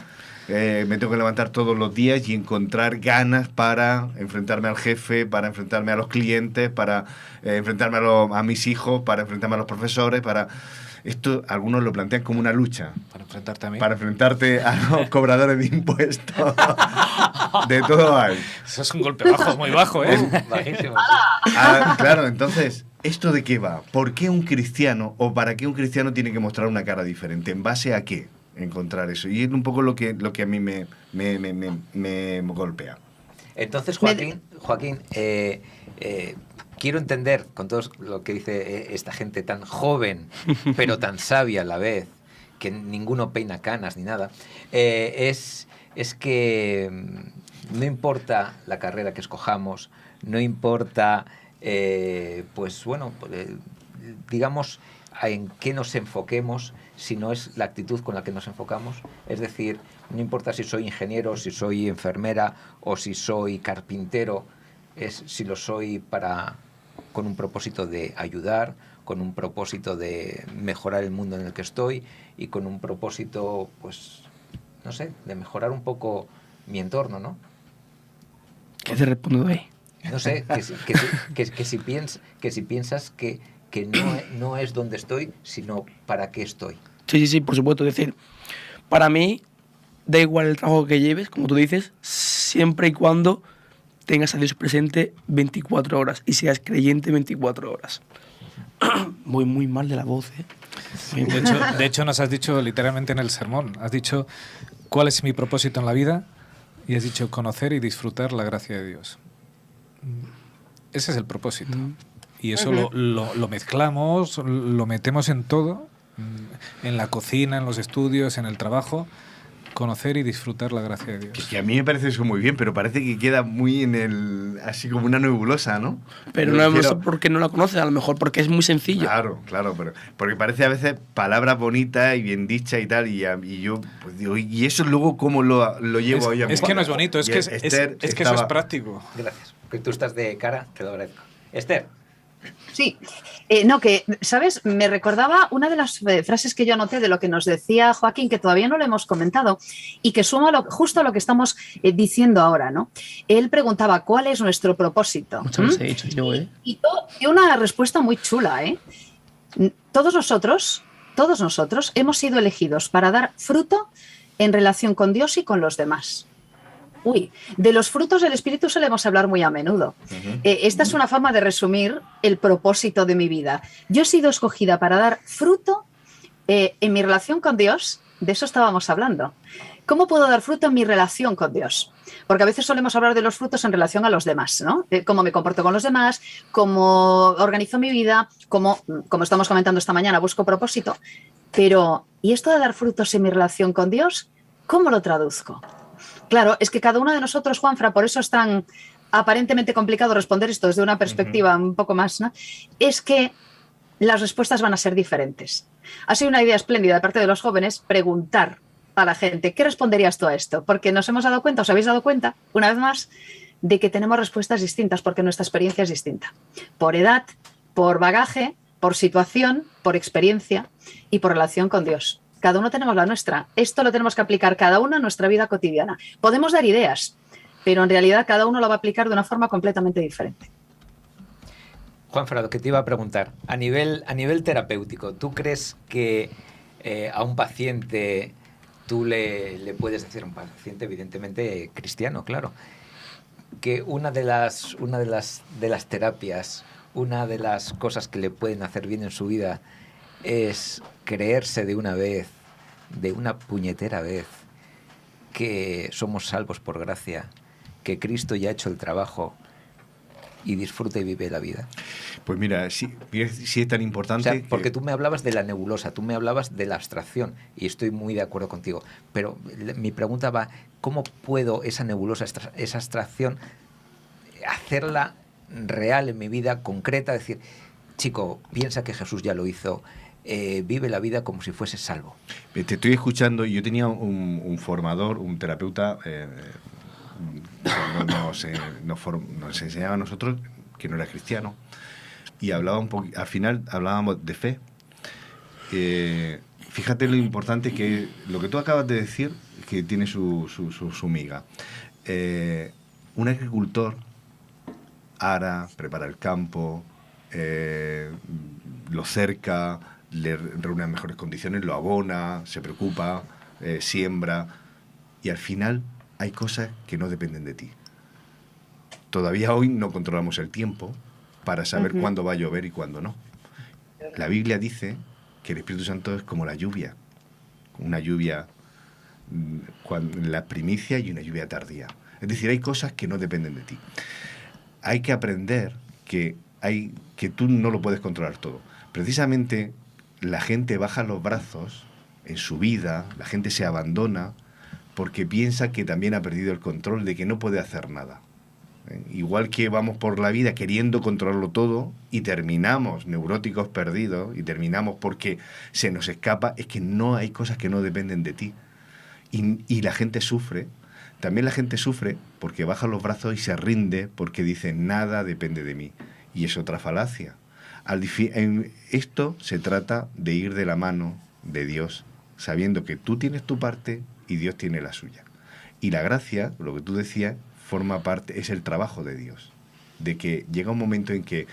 Me tengo que levantar todos los días y encontrar ganas para enfrentarme al jefe, para enfrentarme a los clientes, para enfrentarme a mis hijos, para enfrentarme a los profesores, para... Esto algunos lo plantean como una lucha. Para enfrentarte a mí. Para enfrentarte a los cobradores de impuestos. De todo hay. Eso es un golpe bajo, muy bajo, ¿eh? Bajísimo. Claro, entonces, ¿esto de qué va? ¿Por qué un cristiano o para qué un cristiano tiene que mostrar una cara diferente? ¿En base a qué encontrar eso? Y es un poco lo que a mí me golpea. Entonces, Joaquín, quiero entender con todo lo que dice esta gente tan joven, pero tan sabia a la vez, que ninguno peina canas ni nada, es que no importa la carrera que escojamos, no importa, digamos, en qué nos enfoquemos, sino es la actitud con la que nos enfocamos. Es decir, no importa si soy ingeniero, si soy enfermera o si soy carpintero, es si lo soy para con un propósito de ayudar, con un propósito de mejorar el mundo en el que estoy y con un propósito, pues, no sé, de mejorar un poco mi entorno, ¿no? ¿Qué te respondo ahí? No sé, que si piensas que no es donde estoy, sino para qué estoy. Sí, por supuesto. Es decir, para mí, da igual el trabajo que lleves, como tú dices, siempre y cuando tengas a Dios presente 24 horas y seas creyente 24 horas. Voy muy mal de la voz, ¿eh? De hecho, nos has dicho literalmente en el sermón, has dicho cuál es mi propósito en la vida y has dicho conocer y disfrutar la gracia de Dios. Ese es el propósito. Y eso lo mezclamos, lo metemos en todo, en la cocina, en los estudios, en el trabajo. Conocer y disfrutar la gracia de Dios. Que a mí me parece eso muy bien, pero parece que queda muy en el... así como una nebulosa, ¿no? Pero no sé por qué no la conoces, a lo mejor porque es muy sencillo. Claro, pero porque parece a veces palabras bonitas y bien dichas y tal, y yo pues digo, ¿y eso luego cómo lo llevo ahí a Es que no es bonito, es que eso es práctico. Gracias. Que tú estás de cara, te lo agradezco. Esther. Sí, ¿sabes? Me recordaba una de las frases que yo anoté de lo que nos decía Joaquín, que todavía no le hemos comentado y que suma justo a lo que estamos diciendo ahora, ¿no? Él preguntaba, ¿cuál es nuestro propósito? Muchas veces he dicho yo, ¿eh? Y dio una respuesta muy chula, ¿eh? Todos nosotros hemos sido elegidos para dar fruto en relación con Dios y con los demás. De los frutos del Espíritu solemos hablar muy a menudo. Esta es una forma de resumir el propósito de mi vida. Yo he sido escogida para dar fruto en mi relación con Dios. De eso estábamos hablando. ¿Cómo puedo dar fruto en mi relación con Dios? Porque a veces solemos hablar de los frutos en relación a los demás, ¿no? Cómo me comporto con los demás, cómo organizo mi vida, como estamos comentando esta mañana, busco propósito. Pero, ¿y esto de dar frutos en mi relación con Dios? ¿Cómo lo traduzco? Claro, es que cada uno de nosotros, Juanfra, por eso es tan aparentemente complicado responder esto desde una perspectiva un poco más, ¿no? Es que las respuestas van a ser diferentes. Ha sido una idea espléndida de parte de los jóvenes preguntar a la gente, ¿qué responderías tú a esto? Porque nos hemos dado cuenta, os habéis dado cuenta, una vez más, de que tenemos respuestas distintas porque nuestra experiencia es distinta. Por edad, por bagaje, por situación, por experiencia y por relación con Dios. Cada uno tenemos la nuestra. Esto lo tenemos que aplicar cada uno en nuestra vida cotidiana. Podemos dar ideas, pero en realidad cada uno lo va a aplicar de una forma completamente diferente. Juan Frado, que te iba a preguntar, a nivel terapéutico, ¿tú crees que a un paciente tú le puedes decir, a un paciente evidentemente cristiano, claro, que una de las terapias, una de las cosas que le pueden hacer bien en su vida es creerse de una vez, de una puñetera vez, que somos salvos por gracia, que Cristo ya ha hecho el trabajo y disfruta y vive la vida? Pues mira, sí es tan importante... O sea, porque tú me hablabas de la nebulosa, tú me hablabas de la abstracción, y estoy muy de acuerdo contigo, pero mi pregunta va, ¿cómo puedo esa nebulosa, esa abstracción, hacerla real en mi vida, concreta? Decir, chico, piensa que Jesús ya lo hizo, vive la vida como si fuese salvo. Te estoy escuchando y yo tenía un formador, un terapeuta, nos enseñaba a nosotros, que no era cristiano, y hablaba al final hablábamos de fe. Fíjate lo importante que lo que tú acabas de decir, que tiene su miga. Un agricultor ara, prepara el campo, lo cerca, le reúne en mejores condiciones, lo abona, se preocupa, siembra, y al final hay cosas que no dependen de ti. Todavía hoy no controlamos el tiempo para saber cuándo va a llover y cuándo no. La Biblia dice que el Espíritu Santo es como la lluvia, una lluvia, la primicia y una lluvia tardía. Es decir, hay cosas que no dependen de ti. Hay que aprender que tú no lo puedes controlar todo. Precisamente la gente baja los brazos en su vida, la gente se abandona porque piensa que también ha perdido el control, de que no puede hacer nada. Igual que vamos por la vida queriendo controlarlo todo y terminamos neuróticos perdidos y terminamos porque se nos escapa, es que no hay cosas que no dependen de ti. Y la gente sufre. También la gente sufre porque baja los brazos y se rinde porque dice, nada depende de mí. y es otra falacia. Esto se trata de ir de la mano de Dios, sabiendo que tú tienes tu parte y Dios tiene la suya. Y la gracia, lo que tú decías, forma parte, es el trabajo de Dios. De que llega un momento en que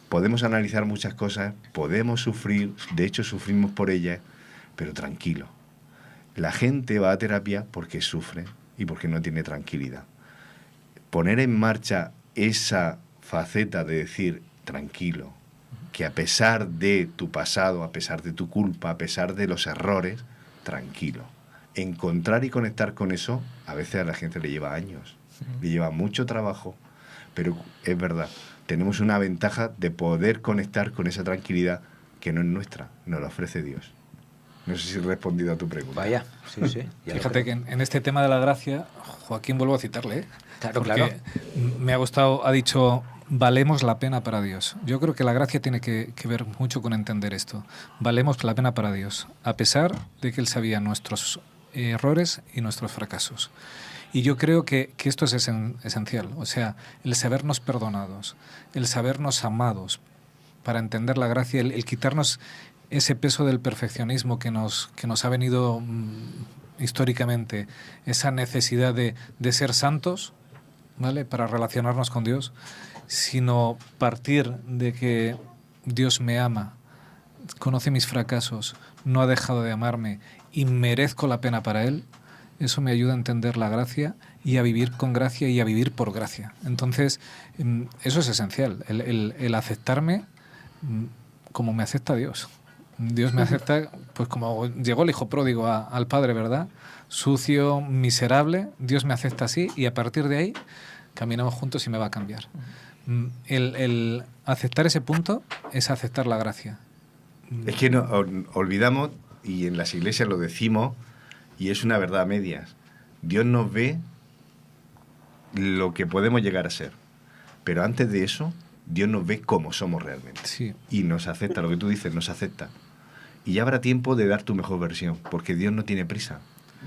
podemos analizar muchas cosas, podemos sufrir, de hecho sufrimos por ellas, pero tranquilo. La gente va a terapia porque sufre y porque no tiene tranquilidad. Poner en marcha esa faceta de decir, tranquilo, que a pesar de tu pasado, a pesar de tu culpa, a pesar de los errores, tranquilo. Encontrar y conectar con eso, a veces a la gente le lleva años, le lleva mucho trabajo, pero es verdad, tenemos una ventaja de poder conectar con esa tranquilidad que no es nuestra, nos la ofrece Dios. No sé si he respondido a tu pregunta. Vaya, sí, sí. Fíjate que en este tema de la gracia, Joaquín, vuelvo a citarle, ¿eh? Claro, porque claro. me ha gustado, ha dicho, valemos la pena para Dios. Yo creo que la gracia tiene que ver mucho con entender esto. Valemos la pena para Dios, a pesar de que Él sabía nuestros errores y nuestros fracasos. Y yo creo que esto es esencial, o sea, el sabernos perdonados, el sabernos amados, para entender la gracia, el quitarnos ese peso del perfeccionismo que nos ha venido históricamente, esa necesidad de ser santos, ¿vale?, para relacionarnos con Dios, sino partir de que Dios me ama, conoce mis fracasos, no ha dejado de amarme y merezco la pena para Él. Eso me ayuda a entender la gracia y a vivir con gracia y a vivir por gracia. Entonces, eso es esencial, el aceptarme como me acepta Dios. Dios me acepta, pues como llegó el hijo pródigo al padre, ¿verdad? Sucio, miserable, Dios me acepta así y a partir de ahí caminamos juntos y me va a cambiar. El aceptar ese punto es aceptar la gracia. Es que no, olvidamos, y en las iglesias lo decimos, y es una verdad a medias. Dios nos ve lo que podemos llegar a ser. Pero antes de eso, Dios nos ve como somos realmente. Sí. Y nos acepta, lo que tú dices, nos acepta. Y ya habrá tiempo de dar tu mejor versión, porque Dios no tiene prisa.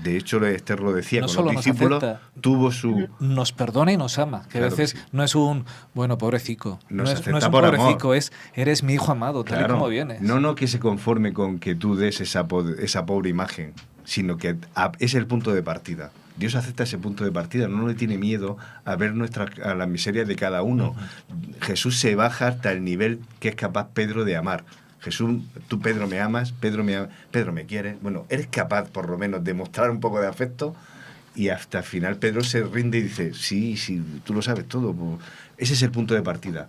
De hecho, Esther lo decía, No con solo los nos discípulos acepta, tuvo su... nos perdona y nos ama. Que Claro a veces que sí. No es un, bueno, pobrecico. Nos no es acepta un por pobrecico, amor. es, eres mi hijo amado, tal y Claro, como vienes. no que se conforme con que tú des esa pobre imagen, sino que es el punto de partida. Dios acepta ese punto de partida, no le tiene miedo a ver a la miseria de cada uno. Jesús se baja hasta el nivel que es capaz Pedro de amar. Jesús, tú Pedro me amas, Pedro me quieres. Bueno, eres capaz por lo menos de mostrar un poco de afecto y hasta el final Pedro se rinde y dice, sí, tú lo sabes todo. Pues, ese es el punto de partida.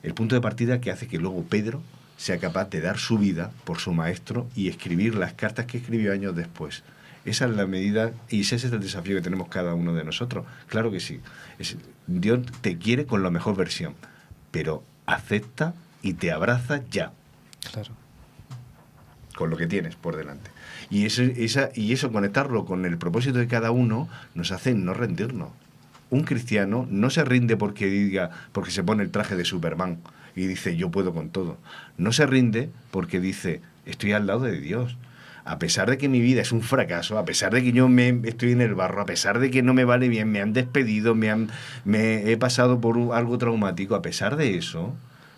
El punto de partida que hace que luego Pedro sea capaz de dar su vida por su maestro y escribir las cartas que escribió años después. Esa es la medida y ese es el desafío que tenemos cada uno de nosotros. Claro que sí. Dios te quiere con la mejor versión, pero acepta y te abraza ya. Claro. Con lo que tienes por delante. Y eso conectarlo con el propósito de cada uno nos hace no rendirnos. Un cristiano no se rinde porque se pone el traje de Superman y dice yo puedo con todo. No se rinde porque dice estoy al lado de Dios. A pesar de que mi vida es un fracaso, a pesar de que yo estoy en el barro, a pesar de que no me vale bien, me han despedido, me he pasado por algo traumático, a pesar de eso,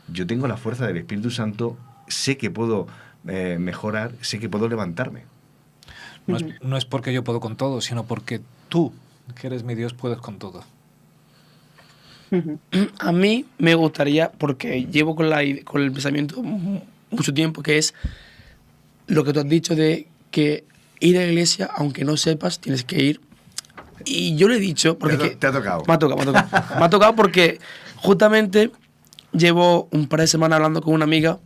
yo tengo la fuerza del Espíritu Santo, sé que puedo mejorar, sé que puedo levantarme. No es porque yo puedo con todo, sino porque tú, que eres mi Dios, puedes con todo. A mí me gustaría, porque llevo con el pensamiento mucho tiempo, que es lo que tú has dicho de que ir a la iglesia, aunque no sepas, tienes que ir. Y yo le he dicho... Porque te ha tocado. Me ha tocado. Me ha tocado porque justamente llevo un par de semanas hablando con una amiga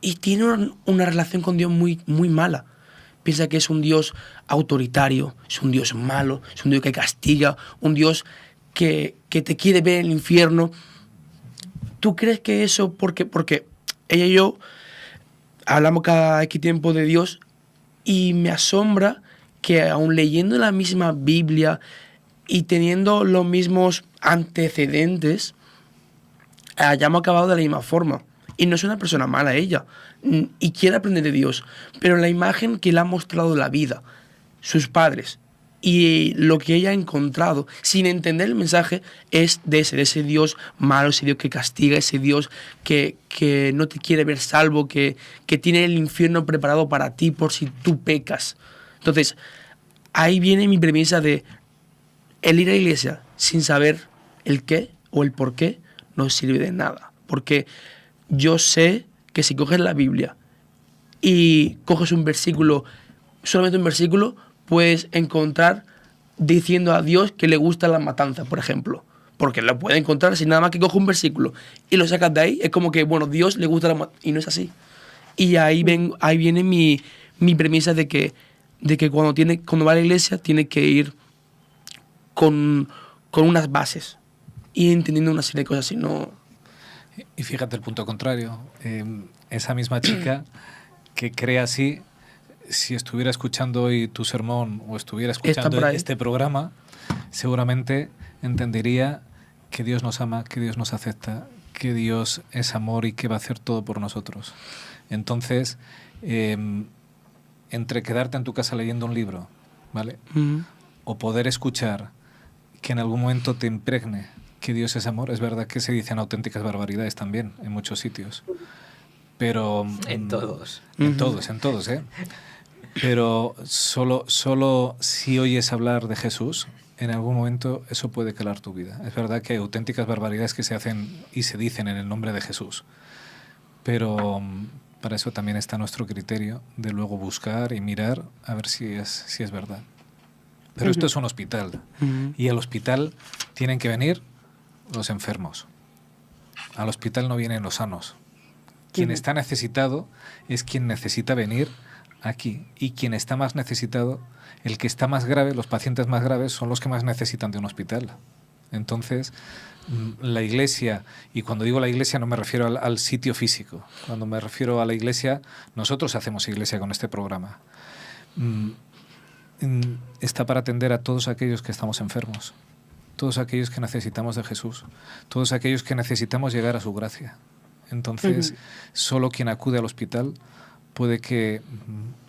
y tiene una relación con Dios muy, muy mala. Piensa que es un Dios autoritario, es un Dios malo, es un Dios que castiga, un Dios que te quiere ver en el infierno. ¿Tú crees que eso, porque ella y yo hablamos cada X tiempo de Dios y me asombra que aun leyendo la misma Biblia y teniendo los mismos antecedentes, hayamos acabado de la misma forma? Y no es una persona mala ella, y quiere aprender de Dios, pero la imagen que le ha mostrado la vida, sus padres y lo que ella ha encontrado, sin entender el mensaje, es de ese Dios malo, ese Dios que castiga, ese Dios que no te quiere ver salvo, que tiene el infierno preparado para ti por si tú pecas. Entonces, ahí viene mi premisa de el ir a la iglesia sin saber el qué o el por qué no sirve de nada. Porque yo sé que si coges la Biblia y coges un versículo, solamente un versículo, puedes encontrar diciendo a Dios que le gustan las matanzas, por ejemplo. Porque lo puede encontrar si nada más que coge un versículo y lo sacas de ahí. Es como que, bueno, Dios le gusta las matanzas. Y no es así. Y ahí viene mi premisa de que cuando va a la iglesia tiene que ir con unas bases y entendiendo una serie de cosas, si no... Y fíjate el punto contrario. Esa misma chica que cree así, si estuviera escuchando hoy tu sermón o estuviera escuchando este programa, seguramente entendería que Dios nos ama, que Dios nos acepta, que Dios es amor y que va a hacer todo por nosotros. Entonces, entre quedarte en tu casa leyendo un libro, ¿vale? O poder escuchar que en algún momento te impregne que Dios es amor, es verdad que se dicen auténticas barbaridades también en muchos sitios, pero... En todos. En todos, ¿eh? Pero solo si oyes hablar de Jesús, en algún momento eso puede calar tu vida. Es verdad que hay auténticas barbaridades que se hacen y se dicen en el nombre de Jesús, pero para eso también está nuestro criterio de luego buscar y mirar a ver si es verdad. Pero esto es un hospital y al hospital tienen que venir los enfermos. Al hospital no vienen los sanos. Quien está necesitado es quien necesita venir aquí, y quien está más necesitado, el que está más grave, los pacientes más graves son los que más necesitan de un hospital. Entonces, la iglesia, y cuando digo la iglesia no me refiero al sitio físico, cuando me refiero a la iglesia, nosotros hacemos iglesia con este programa. Está para atender a todos aquellos que estamos enfermos, todos aquellos que necesitamos de Jesús, todos aquellos que necesitamos llegar a su gracia. Entonces, solo quien acude al hospital puede que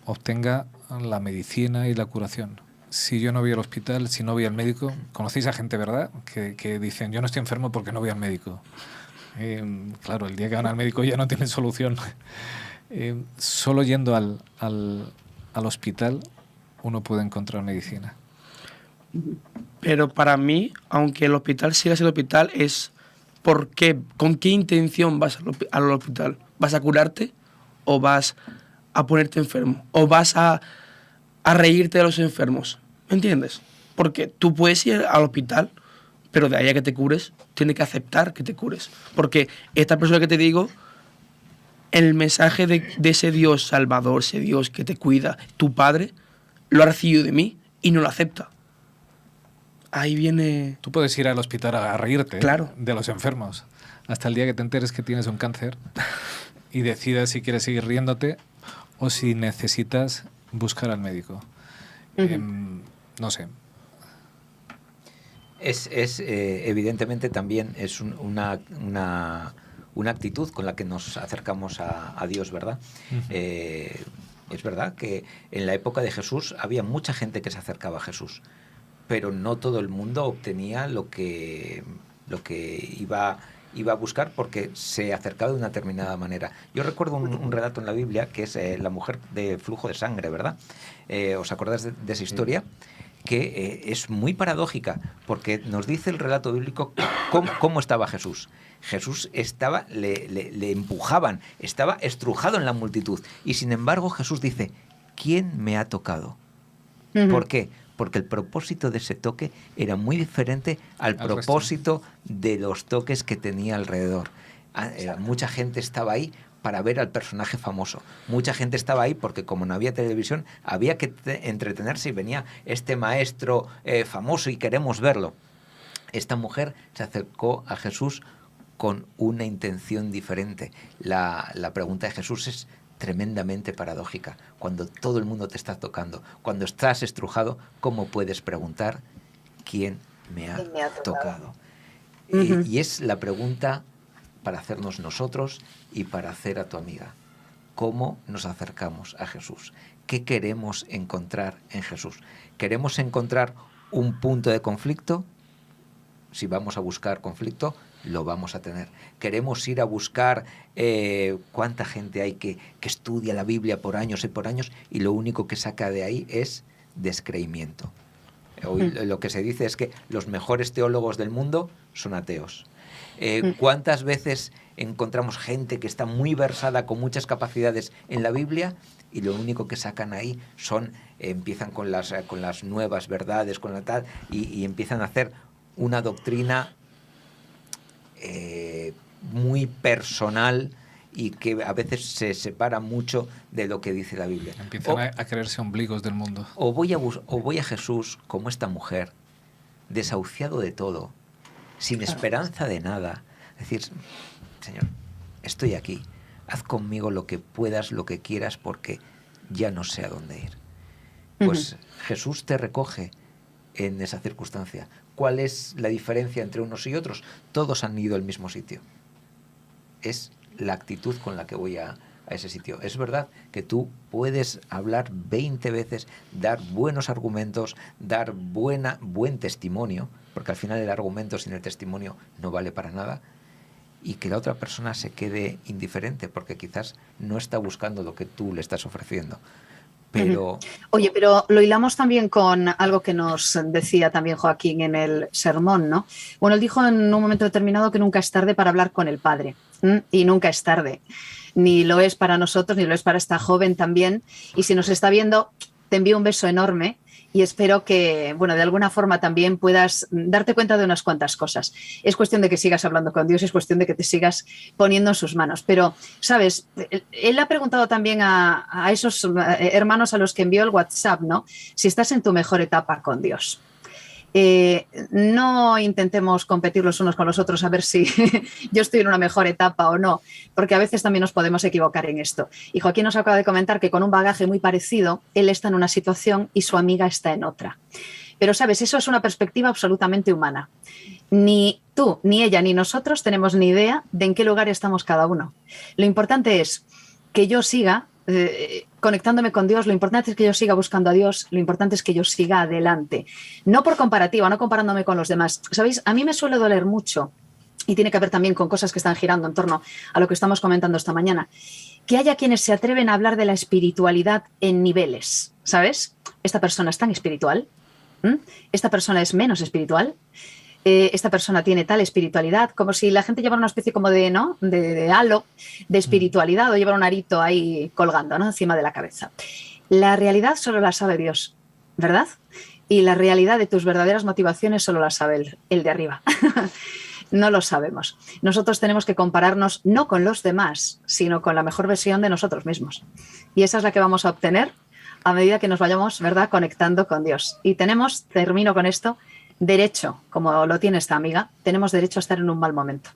obtenga la medicina y la curación. Si yo no voy al hospital, si no voy al médico, conocéis a gente, ¿verdad?, que dicen, yo no estoy enfermo porque no voy al médico. Claro, el día que van al médico ya no tienen solución. Solo yendo al hospital uno puede encontrar medicina. Pero para mí, aunque el hospital siga siendo hospital, es ¿por qué? ¿Con qué intención vas al hospital? ¿Vas a curarte o vas a ponerte enfermo? ¿O vas a reírte de los enfermos? ¿Me entiendes? Porque tú puedes ir al hospital, pero de ahí a que te cures, tienes que aceptar que te cures. Porque esta persona que te digo, el mensaje de ese Dios salvador, ese Dios que te cuida, tu padre, lo ha recibido de mí y no lo acepta. Ahí viene... Tú puedes ir al hospital a reírte, claro, de los enfermos, hasta el día que te enteres que tienes un cáncer y decidas si quieres seguir riéndote o si necesitas buscar al médico. No sé. Evidentemente también es una actitud con la que nos acercamos a Dios, ¿verdad? Es verdad que en la época de Jesús había mucha gente que se acercaba a Jesús, pero no todo el mundo obtenía lo que iba a buscar porque se acercaba de una determinada manera. Yo recuerdo un relato en la Biblia que es la mujer de flujo de sangre, ¿verdad? ¿Os acordáis de esa historia? Que es muy paradójica porque nos dice el relato bíblico cómo estaba Jesús. Jesús le empujaban, estaba estrujado en la multitud y sin embargo Jesús dice, ¿quién me ha tocado? ¿Por qué? Porque el propósito de ese toque era muy diferente al propósito de los toques que tenía alrededor. Mucha gente estaba ahí para ver al personaje famoso. Mucha gente estaba ahí porque como no había televisión, había que entretenerse y venía este maestro famoso y queremos verlo. Esta mujer se acercó a Jesús con una intención diferente. La pregunta de Jesús es tremendamente paradójica. Cuando todo el mundo te está tocando, cuando estás estrujado, ¿cómo puedes preguntar quién me ha tocado? Y es la pregunta para hacernos nosotros y para hacer a tu amiga. ¿Cómo nos acercamos a Jesús? ¿qué queremos encontrar en Jesús? ¿Queremos encontrar un punto de conflicto? Si vamos a buscar conflicto, lo vamos a tener. Queremos ir a buscar cuánta gente hay que estudia la Biblia por años y por años y lo único que saca de ahí es descreimiento. Hoy lo que se dice es que los mejores teólogos del mundo son ateos. ¿Cuántas veces encontramos gente que está muy versada, con muchas capacidades en la Biblia, y lo único que sacan ahí son, empiezan con las nuevas verdades, con la tal, y empiezan a hacer una doctrina muy personal y que a veces se separa mucho de lo que dice la Biblia? Empiezan a creerse ombligos del mundo. O voy a Jesús como esta mujer, desahuciado de todo, sin esperanza de nada. Decir, Señor, estoy aquí, haz conmigo lo que puedas, lo que quieras, porque ya no sé a dónde ir. Pues Jesús te recoge en esa circunstancia. ¿Cuál es la diferencia entre unos y otros? Todos han ido al mismo sitio. Es la actitud con la que voy a ese sitio. Es verdad que tú puedes hablar 20 veces, dar buenos argumentos, dar buen testimonio, porque al final el argumento sin el testimonio no vale para nada, y que la otra persona se quede indiferente porque quizás no está buscando lo que tú le estás ofreciendo. Pero... Oye, pero lo hilamos también con algo que nos decía también Joaquín en el sermón, ¿no? Bueno, él dijo en un momento determinado que nunca es tarde para hablar con el Padre. Y nunca es tarde. Ni lo es para nosotros, ni lo es para esta joven también. Y si nos está viendo, te envío un beso enorme y espero que, bueno, de alguna forma también puedas darte cuenta de unas cuantas cosas. Es cuestión de que sigas hablando con Dios, es cuestión de que te sigas poniendo en sus manos. Pero, ¿sabes? Él ha preguntado también a esos hermanos a los que envió el WhatsApp, ¿no? Si estás en tu mejor etapa con Dios. No intentemos competir los unos con los otros a ver si yo estoy en una mejor etapa o no, porque a veces también nos podemos equivocar en esto. Y Joaquín nos acaba de comentar que con un bagaje muy parecido, él está en una situación y su amiga está en otra. Pero, ¿sabes? Eso es una perspectiva absolutamente humana. Ni tú, ni ella, ni nosotros tenemos ni idea de en qué lugar estamos cada uno. Lo importante es que yo siga conectándome con Dios, lo importante es que yo siga buscando a Dios, lo importante es que yo siga adelante. No por comparativa, no comparándome con los demás. ¿Sabéis? A mí me suele doler mucho, y tiene que ver también con cosas que están girando en torno a lo que estamos comentando esta mañana, que haya quienes se atreven a hablar de la espiritualidad en niveles, ¿sabes? Esta persona es tan espiritual, esta persona es menos espiritual, esta persona tiene tal espiritualidad, como si la gente llevara una especie como de, ¿no? de halo de espiritualidad o llevara un arito ahí colgando, ¿no? Encima de la cabeza. La realidad solo la sabe Dios, ¿verdad? Y la realidad de tus verdaderas motivaciones solo la sabe el de arriba. No lo sabemos. Nosotros tenemos que compararnos no con los demás, sino con la mejor versión de nosotros mismos. Y esa es la que vamos a obtener a medida que nos vayamos, ¿verdad?, conectando con Dios. Y tenemos, termino con esto, derecho, como lo tiene esta amiga, tenemos derecho a estar en un mal momento.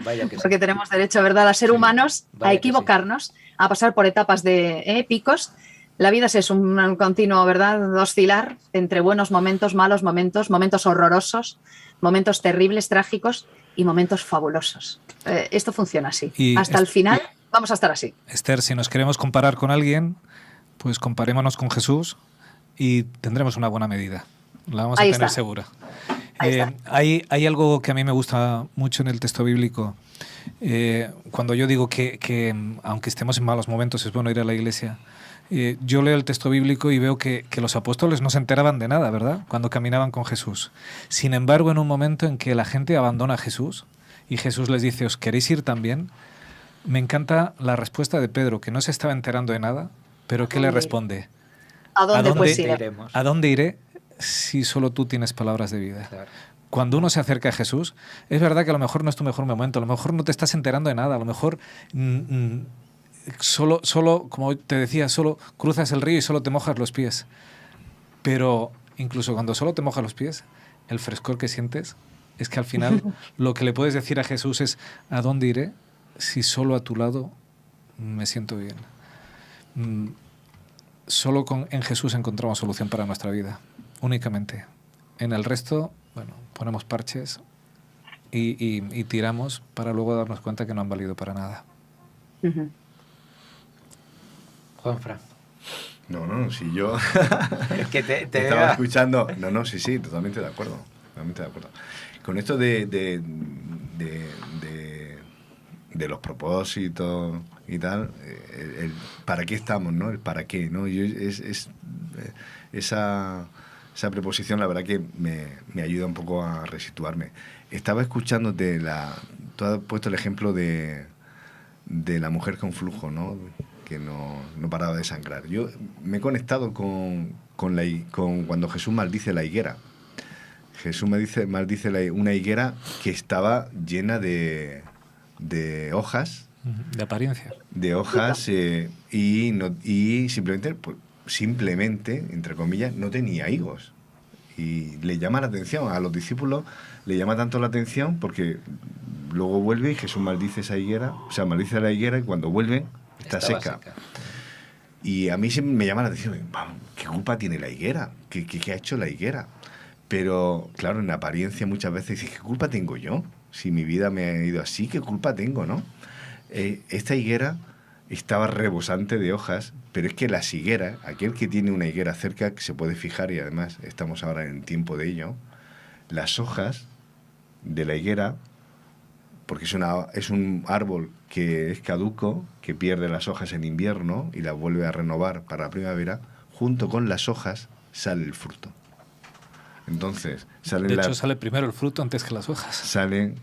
Vaya que sí. Porque tenemos derecho, ¿verdad?, a ser humanos, a equivocarnos, a pasar por etapas de picos. La vida es un continuo, ¿verdad?, oscilar entre buenos momentos, malos momentos, momentos horrorosos, momentos terribles, trágicos y momentos fabulosos. Esto funciona así. Y hasta el final vamos a estar así. Esther, si nos queremos comparar con alguien, pues comparémonos con Jesús y tendremos una buena medida. La vamos a tener segura. Hay algo que a mí me gusta mucho en el texto bíblico. Cuando yo digo que aunque estemos en malos momentos es bueno ir a la iglesia, yo leo el texto bíblico y veo que los apóstoles no se enteraban de nada, ¿verdad?, cuando caminaban con Jesús. Sin embargo, en un momento en que la gente abandona a Jesús y Jesús les dice, ¿os queréis ir también?, me encanta la respuesta de Pedro, que no se estaba enterando de nada, pero que le responde, ¿A dónde iremos? ¿A dónde iré si solo tú tienes palabras de vida? Claro. Cuando uno se acerca a Jesús, es verdad que a lo mejor no es tu mejor momento, a lo mejor no te estás enterando de nada, a lo mejor solo, como te decía, solo cruzas el río y solo te mojas los pies. Pero incluso cuando solo te mojas los pies, el frescor que sientes es que al final lo que le puedes decir a Jesús es, ¿a dónde iré si solo a tu lado me siento bien? Solo en Jesús encontramos solución para nuestra vida, únicamente. En el resto, bueno, ponemos parches y tiramos para luego darnos cuenta que no han valido para nada. Juanfran. No, si yo Es que te estaba escuchando... No, sí, totalmente de acuerdo. Con esto de los propósitos y tal, el para qué estamos, ¿no? El para qué, ¿no? Esa preposición, la verdad que me ayuda un poco a resituarme. Estaba escuchándote, tú has puesto el ejemplo de la mujer con flujo, ¿no? Que no paraba de sangrar. Yo me he conectado con cuando Jesús maldice la higuera. Jesús maldice una higuera que estaba llena de hojas. De apariencia. De hojas y simplemente, entre comillas, no tenía higos. Y le llama la atención, a los discípulos le llama tanto la atención porque luego vuelve y Jesús maldice esa higuera, maldice la higuera y cuando vuelven está seca. Y a mí siempre me llama la atención, ¿qué culpa tiene la higuera? ¿Qué ha hecho la higuera? Pero, claro, en apariencia muchas veces dices, ¿qué culpa tengo yo? Si mi vida me ha ido así, ¿qué culpa tengo, no? Esta higuera estaba rebosante de hojas, pero es que las higueras, aquel que tiene una higuera cerca, que se puede fijar, y además estamos ahora en tiempo de ello, las hojas de la higuera, porque es un árbol que es caduco, que pierde las hojas en invierno y las vuelve a renovar para la primavera, junto con las hojas sale el fruto. Entonces, de hecho, sale primero el fruto antes que las hojas. Salen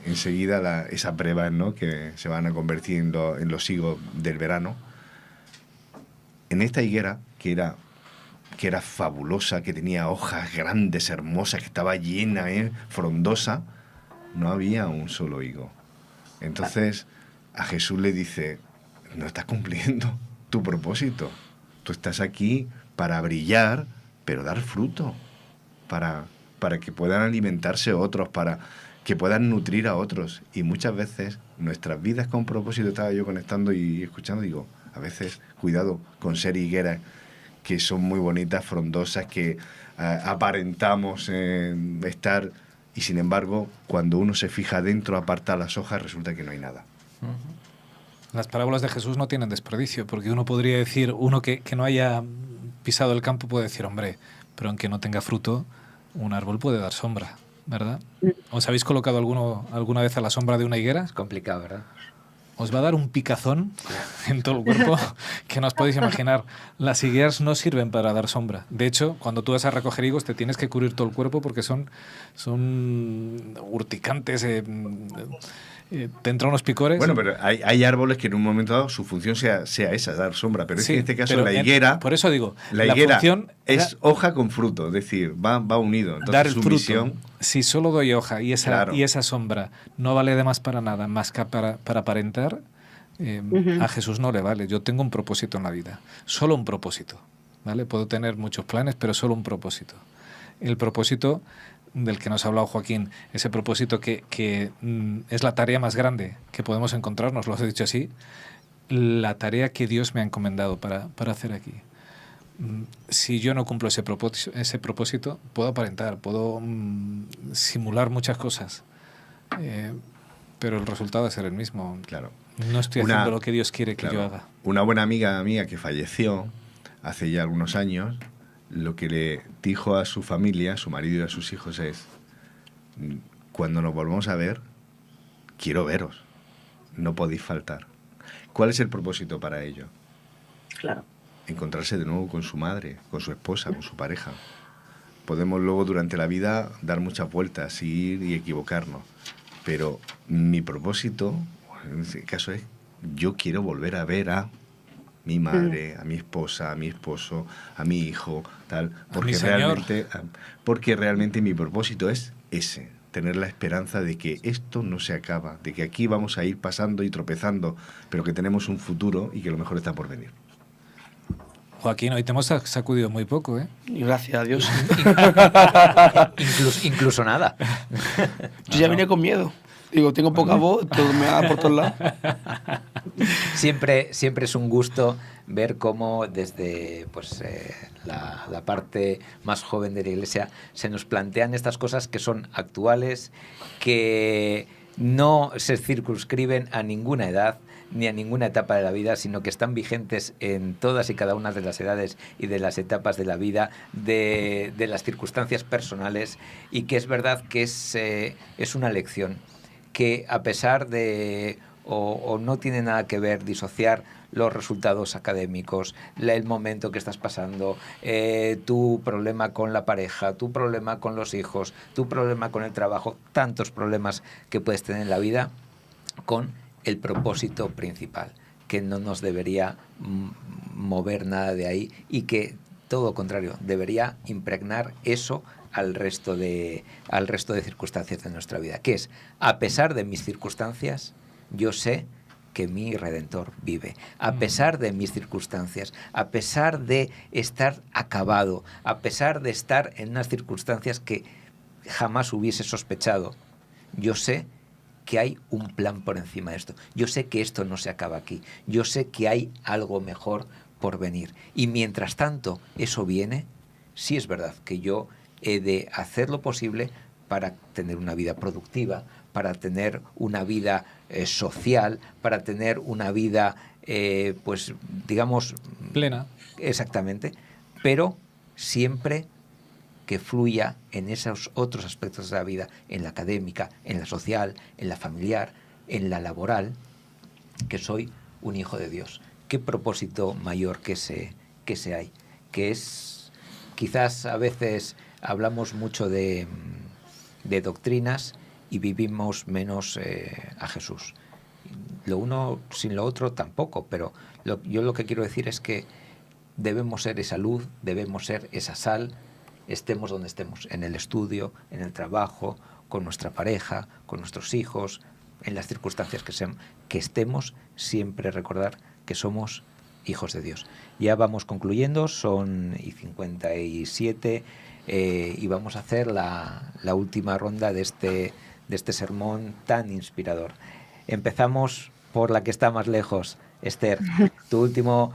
enseguida esas brevas, ¿no? Que se van a convertir en los higos del verano. En esta higuera, que era fabulosa, que tenía hojas grandes, hermosas, que estaba llena, frondosa, no había un solo higo. Entonces, a Jesús le dice, no estás cumpliendo tu propósito. Tú estás aquí para brillar, pero dar fruto. Para que puedan alimentarse otros, para que puedan nutrir a otros. Y muchas veces nuestras vidas con propósito, estaba yo conectando y escuchando, digo, a veces cuidado con ser higueras que son muy bonitas, frondosas, que aparentamos estar, y sin embargo, cuando uno se fija dentro, aparta las hojas, resulta que no hay nada. Las parábolas de Jesús no tienen desperdicio, porque uno podría decir, uno que no haya pisado el campo puede decir, hombre, pero aunque no tenga fruto, un árbol puede dar sombra, ¿verdad? ¿Os habéis colocado alguna vez a la sombra de una higuera? Es complicado, ¿verdad? Os va a dar un picazón en todo el cuerpo que no os podéis imaginar. Las higueras no sirven para dar sombra. De hecho, cuando tú vas a recoger higos te tienes que cubrir todo el cuerpo porque son urticantes, te entran unos picores. Bueno, pero hay árboles que en un momento dado su función sea esa, dar sombra. Pero sí, es que en este caso la higuera... Por eso digo, la higuera función es hoja con fruto, es decir, va unido. Entonces, dar el su fruto. Misión, si solo doy hoja y claro, esa sombra no vale de más para nada, más que para aparentar, a Jesús no le vale. Yo tengo un propósito en la vida, solo un propósito, ¿vale? Puedo tener muchos planes, pero solo un propósito. El propósito del que nos ha hablado Joaquín, ese propósito que es la tarea más grande que podemos encontrarnos, lo has dicho así, la tarea que Dios me ha encomendado para hacer aquí. Si yo no cumplo ese propósito, puedo aparentar, puedo simular muchas cosas, pero el resultado va a ser el mismo. Claro. No estoy haciendo lo que Dios quiere que yo haga. Una buena amiga mía que falleció hace ya algunos años, lo que le dijo a su familia, a su marido y a sus hijos es, cuando nos volvamos a ver, quiero veros, no podéis faltar. ¿Cuál es el propósito para ello? Claro. Encontrarse de nuevo con su madre, con su esposa, con su pareja. Podemos luego durante la vida dar muchas vueltas, ir y equivocarnos, pero mi propósito, en este caso es, yo quiero volver a ver a mi madre, a mi esposa, a mi esposo, a mi hijo, tal, porque realmente mi propósito es ese, tener la esperanza de que esto no se acaba, de que aquí vamos a ir pasando y tropezando, pero que tenemos un futuro y que lo mejor está por venir. Joaquín, hoy te hemos sacudido muy poco, ¿eh? Y gracias a Dios. incluso nada. Yo ya venía con miedo. Digo, tengo poca voz, todo me da por todos lados. Siempre es un gusto ver cómo desde la parte más joven de la Iglesia se nos plantean estas cosas que son actuales, que no se circunscriben a ninguna edad ni a ninguna etapa de la vida, sino que están vigentes en todas y cada una de las edades y de las etapas de la vida, de las circunstancias personales, y que es verdad que es una lección que, a pesar de o no tiene nada que ver disociar los resultados académicos, el momento que estás pasando, tu problema con la pareja, tu problema con los hijos, tu problema con el trabajo, tantos problemas que puedes tener en la vida, con el propósito principal, que no nos debería mover nada de ahí, y que, todo lo contrario, debería impregnar eso al resto de circunstancias de nuestra vida, que es: a pesar de mis circunstancias, yo sé que mi Redentor vive. A pesar de mis circunstancias, a pesar de estar acabado, a pesar de estar en unas circunstancias que jamás hubiese sospechado, yo sé que hay un plan por encima de esto. Yo sé que esto no se acaba aquí. Yo sé que hay algo mejor por venir. Y mientras tanto eso viene, sí es verdad que yo he de hacer lo posible para tener una vida productiva, para tener una vida social, para tener una vida, pues digamos... plena. Exactamente, pero siempre que fluya en esos otros aspectos de la vida, en la académica, en la social, en la familiar, en la laboral, que soy un hijo de Dios. ¿Qué propósito mayor que ese hay? Que es, quizás a veces hablamos mucho de doctrinas y vivimos menos a Jesús. Lo uno sin lo otro tampoco, pero yo lo que quiero decir es que debemos ser esa luz, debemos ser esa sal, estemos donde estemos, en el estudio, en el trabajo, con nuestra pareja, con nuestros hijos, en las circunstancias que estemos, siempre recordar que somos hijos de Dios. Ya vamos concluyendo, son 57, y vamos a hacer la última ronda de este sermón tan inspirador. Empezamos por la que está más lejos. Esther, tu último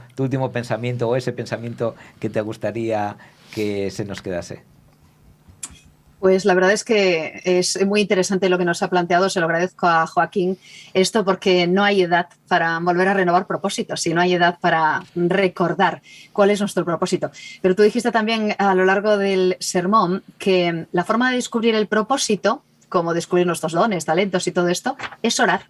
pensamiento, o ese pensamiento que te gustaría que se nos quedase. Pues la verdad es que es muy interesante lo que nos ha planteado. Se lo agradezco a Joaquín esto, porque no hay edad para volver a renovar propósitos y no hay edad para recordar cuál es nuestro propósito. Pero tú dijiste también a lo largo del sermón que la forma de descubrir el propósito, como descubrir nuestros dones, talentos y todo esto, es orar.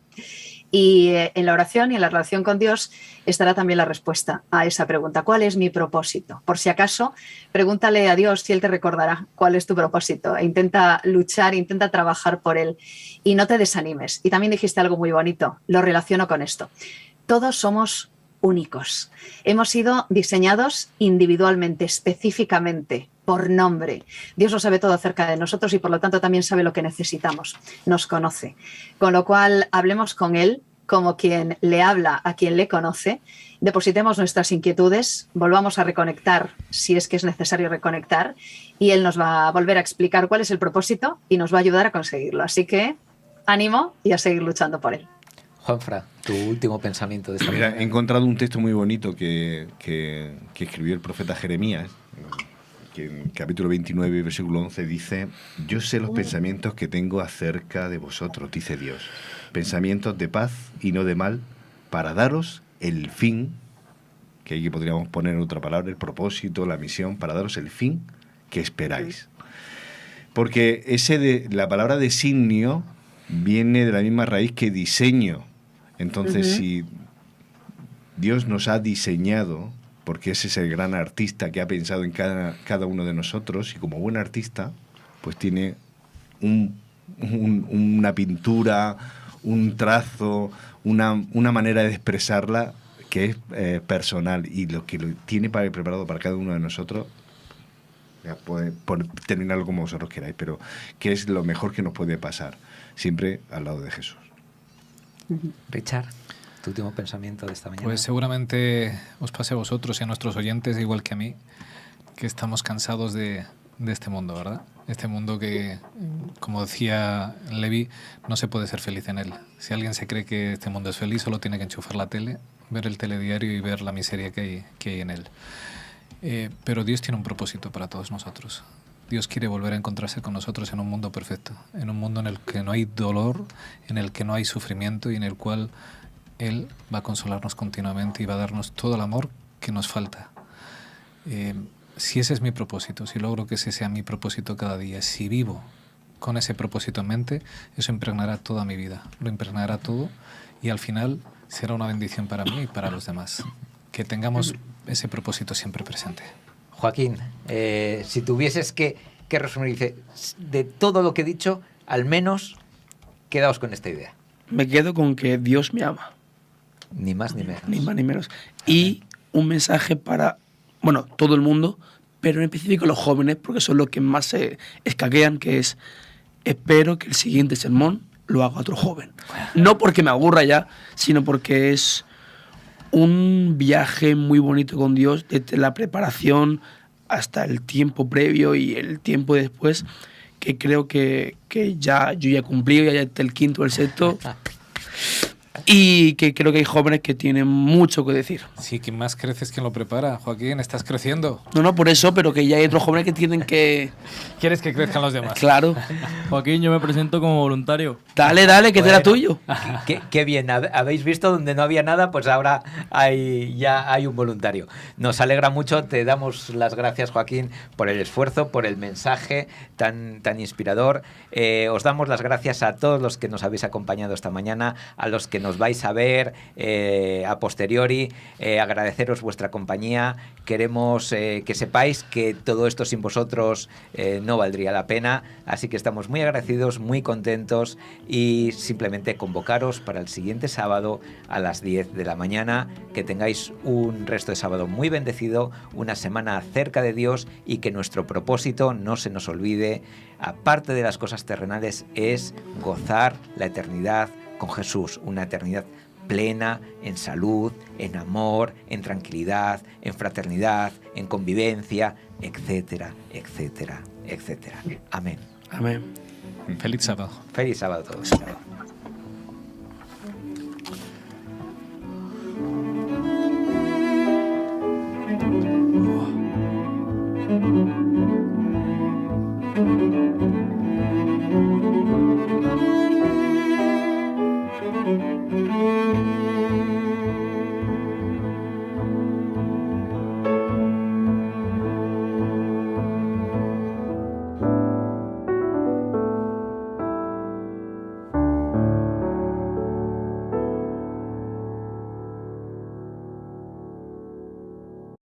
Y en la oración y en la relación con Dios estará también la respuesta a esa pregunta. ¿Cuál es mi propósito? Por si acaso, pregúntale a Dios si Él te recordará cuál es tu propósito. E intenta luchar, intenta trabajar por él y no te desanimes. Y también dijiste algo muy bonito, lo relaciono con esto. Todos somos únicos. Hemos sido diseñados individualmente, específicamente, por nombre. Dios lo sabe todo acerca de nosotros y por lo tanto también sabe lo que necesitamos. Nos conoce. Con lo cual, hablemos con Él como quien le habla a quien le conoce, depositemos nuestras inquietudes, volvamos a reconectar si es que es necesario reconectar, y Él nos va a volver a explicar cuál es el propósito y nos va a ayudar a conseguirlo. Así que ánimo y a seguir luchando por él. Juanfra, tu último pensamiento de esta Mira, he encontrado un texto muy bonito que escribió el profeta Jeremías, que en capítulo 29, versículo 11 dice: yo sé los pensamientos que tengo acerca de vosotros, dice Dios, pensamientos de paz y no de mal, para daros el fin, que aquí podríamos poner en otra palabra, el propósito, la misión, para daros el fin que esperáis. Porque la palabra designio viene de la misma raíz que diseño. Entonces, si Dios nos ha diseñado, porque ese es el gran artista que ha pensado en cada uno de nosotros, y como buen artista, pues tiene una pintura, un trazo, una manera de expresarla que es personal, y lo que lo tiene preparado para cada uno de nosotros, ya puede terminarlo como vosotros queráis, pero que es lo mejor que nos puede pasar, siempre al lado de Jesús. Richard, tu último pensamiento de esta mañana. Pues seguramente os pase a vosotros y a nuestros oyentes, igual que a mí, que estamos cansados de este mundo, ¿verdad? Este mundo que, como decía Levi, no se puede ser feliz en él. Si alguien se cree que este mundo es feliz, solo tiene que enchufar la tele, ver el telediario y ver la miseria que hay en él. Pero Dios tiene un propósito para todos nosotros. Dios quiere volver a encontrarse con nosotros en un mundo perfecto, en un mundo en el que no hay dolor, en el que no hay sufrimiento y en el cual Él va a consolarnos continuamente y va a darnos todo el amor que nos falta. Si ese es mi propósito, si logro que ese sea mi propósito cada día, si vivo con ese propósito en mente, eso impregnará toda mi vida, lo impregnará todo y al final será una bendición para mí y para los demás. Que tengamos ese propósito siempre presente. Joaquín, si tuvieses que resumir, dice, de todo lo que he dicho, al menos quedaos con esta idea. Me quedo con que Dios me ama. Ni más ni menos. Ni más ni menos. Y un mensaje para, bueno, todo el mundo, pero en específico los jóvenes, porque son los que más se escaquean, que es, espero que el siguiente sermón lo haga otro joven. No porque me aburra ya, sino porque es un viaje muy bonito con Dios, desde la preparación hasta el tiempo previo y el tiempo después, que creo que ya yo ya he cumplido, ya está el quinto o el sexto, y que creo que hay jóvenes que tienen mucho que decir. Sí, quien más crece es quien lo prepara. Joaquín, estás creciendo. No, por eso, pero que ya hay otros jóvenes que tienen que... ¿Quieres que crezcan los demás? Claro. Joaquín, yo me presento como voluntario. Dale, que será tuyo. Qué bien, habéis visto donde no había nada, pues ahora ya hay un voluntario. Nos alegra mucho, te damos las gracias, Joaquín, por el esfuerzo, por el mensaje tan inspirador. Os damos las gracias a todos los que nos habéis acompañado esta mañana, a los que nos vais a ver a posteriori, agradeceros vuestra compañía. Queremos que sepáis que todo esto sin vosotros no valdría la pena, así que estamos muy agradecidos, muy contentos y simplemente convocaros para el siguiente sábado a las 10 de la mañana, que tengáis un resto de sábado muy bendecido, una semana cerca de Dios y que nuestro propósito, no se nos olvide, aparte de las cosas terrenales, es gozar la eternidad con Jesús, una eternidad plena en salud, en amor, en tranquilidad, en fraternidad, en convivencia, etcétera, etcétera, etcétera. Amén. Amén. Feliz sábado. Feliz sábado a todos. Chao.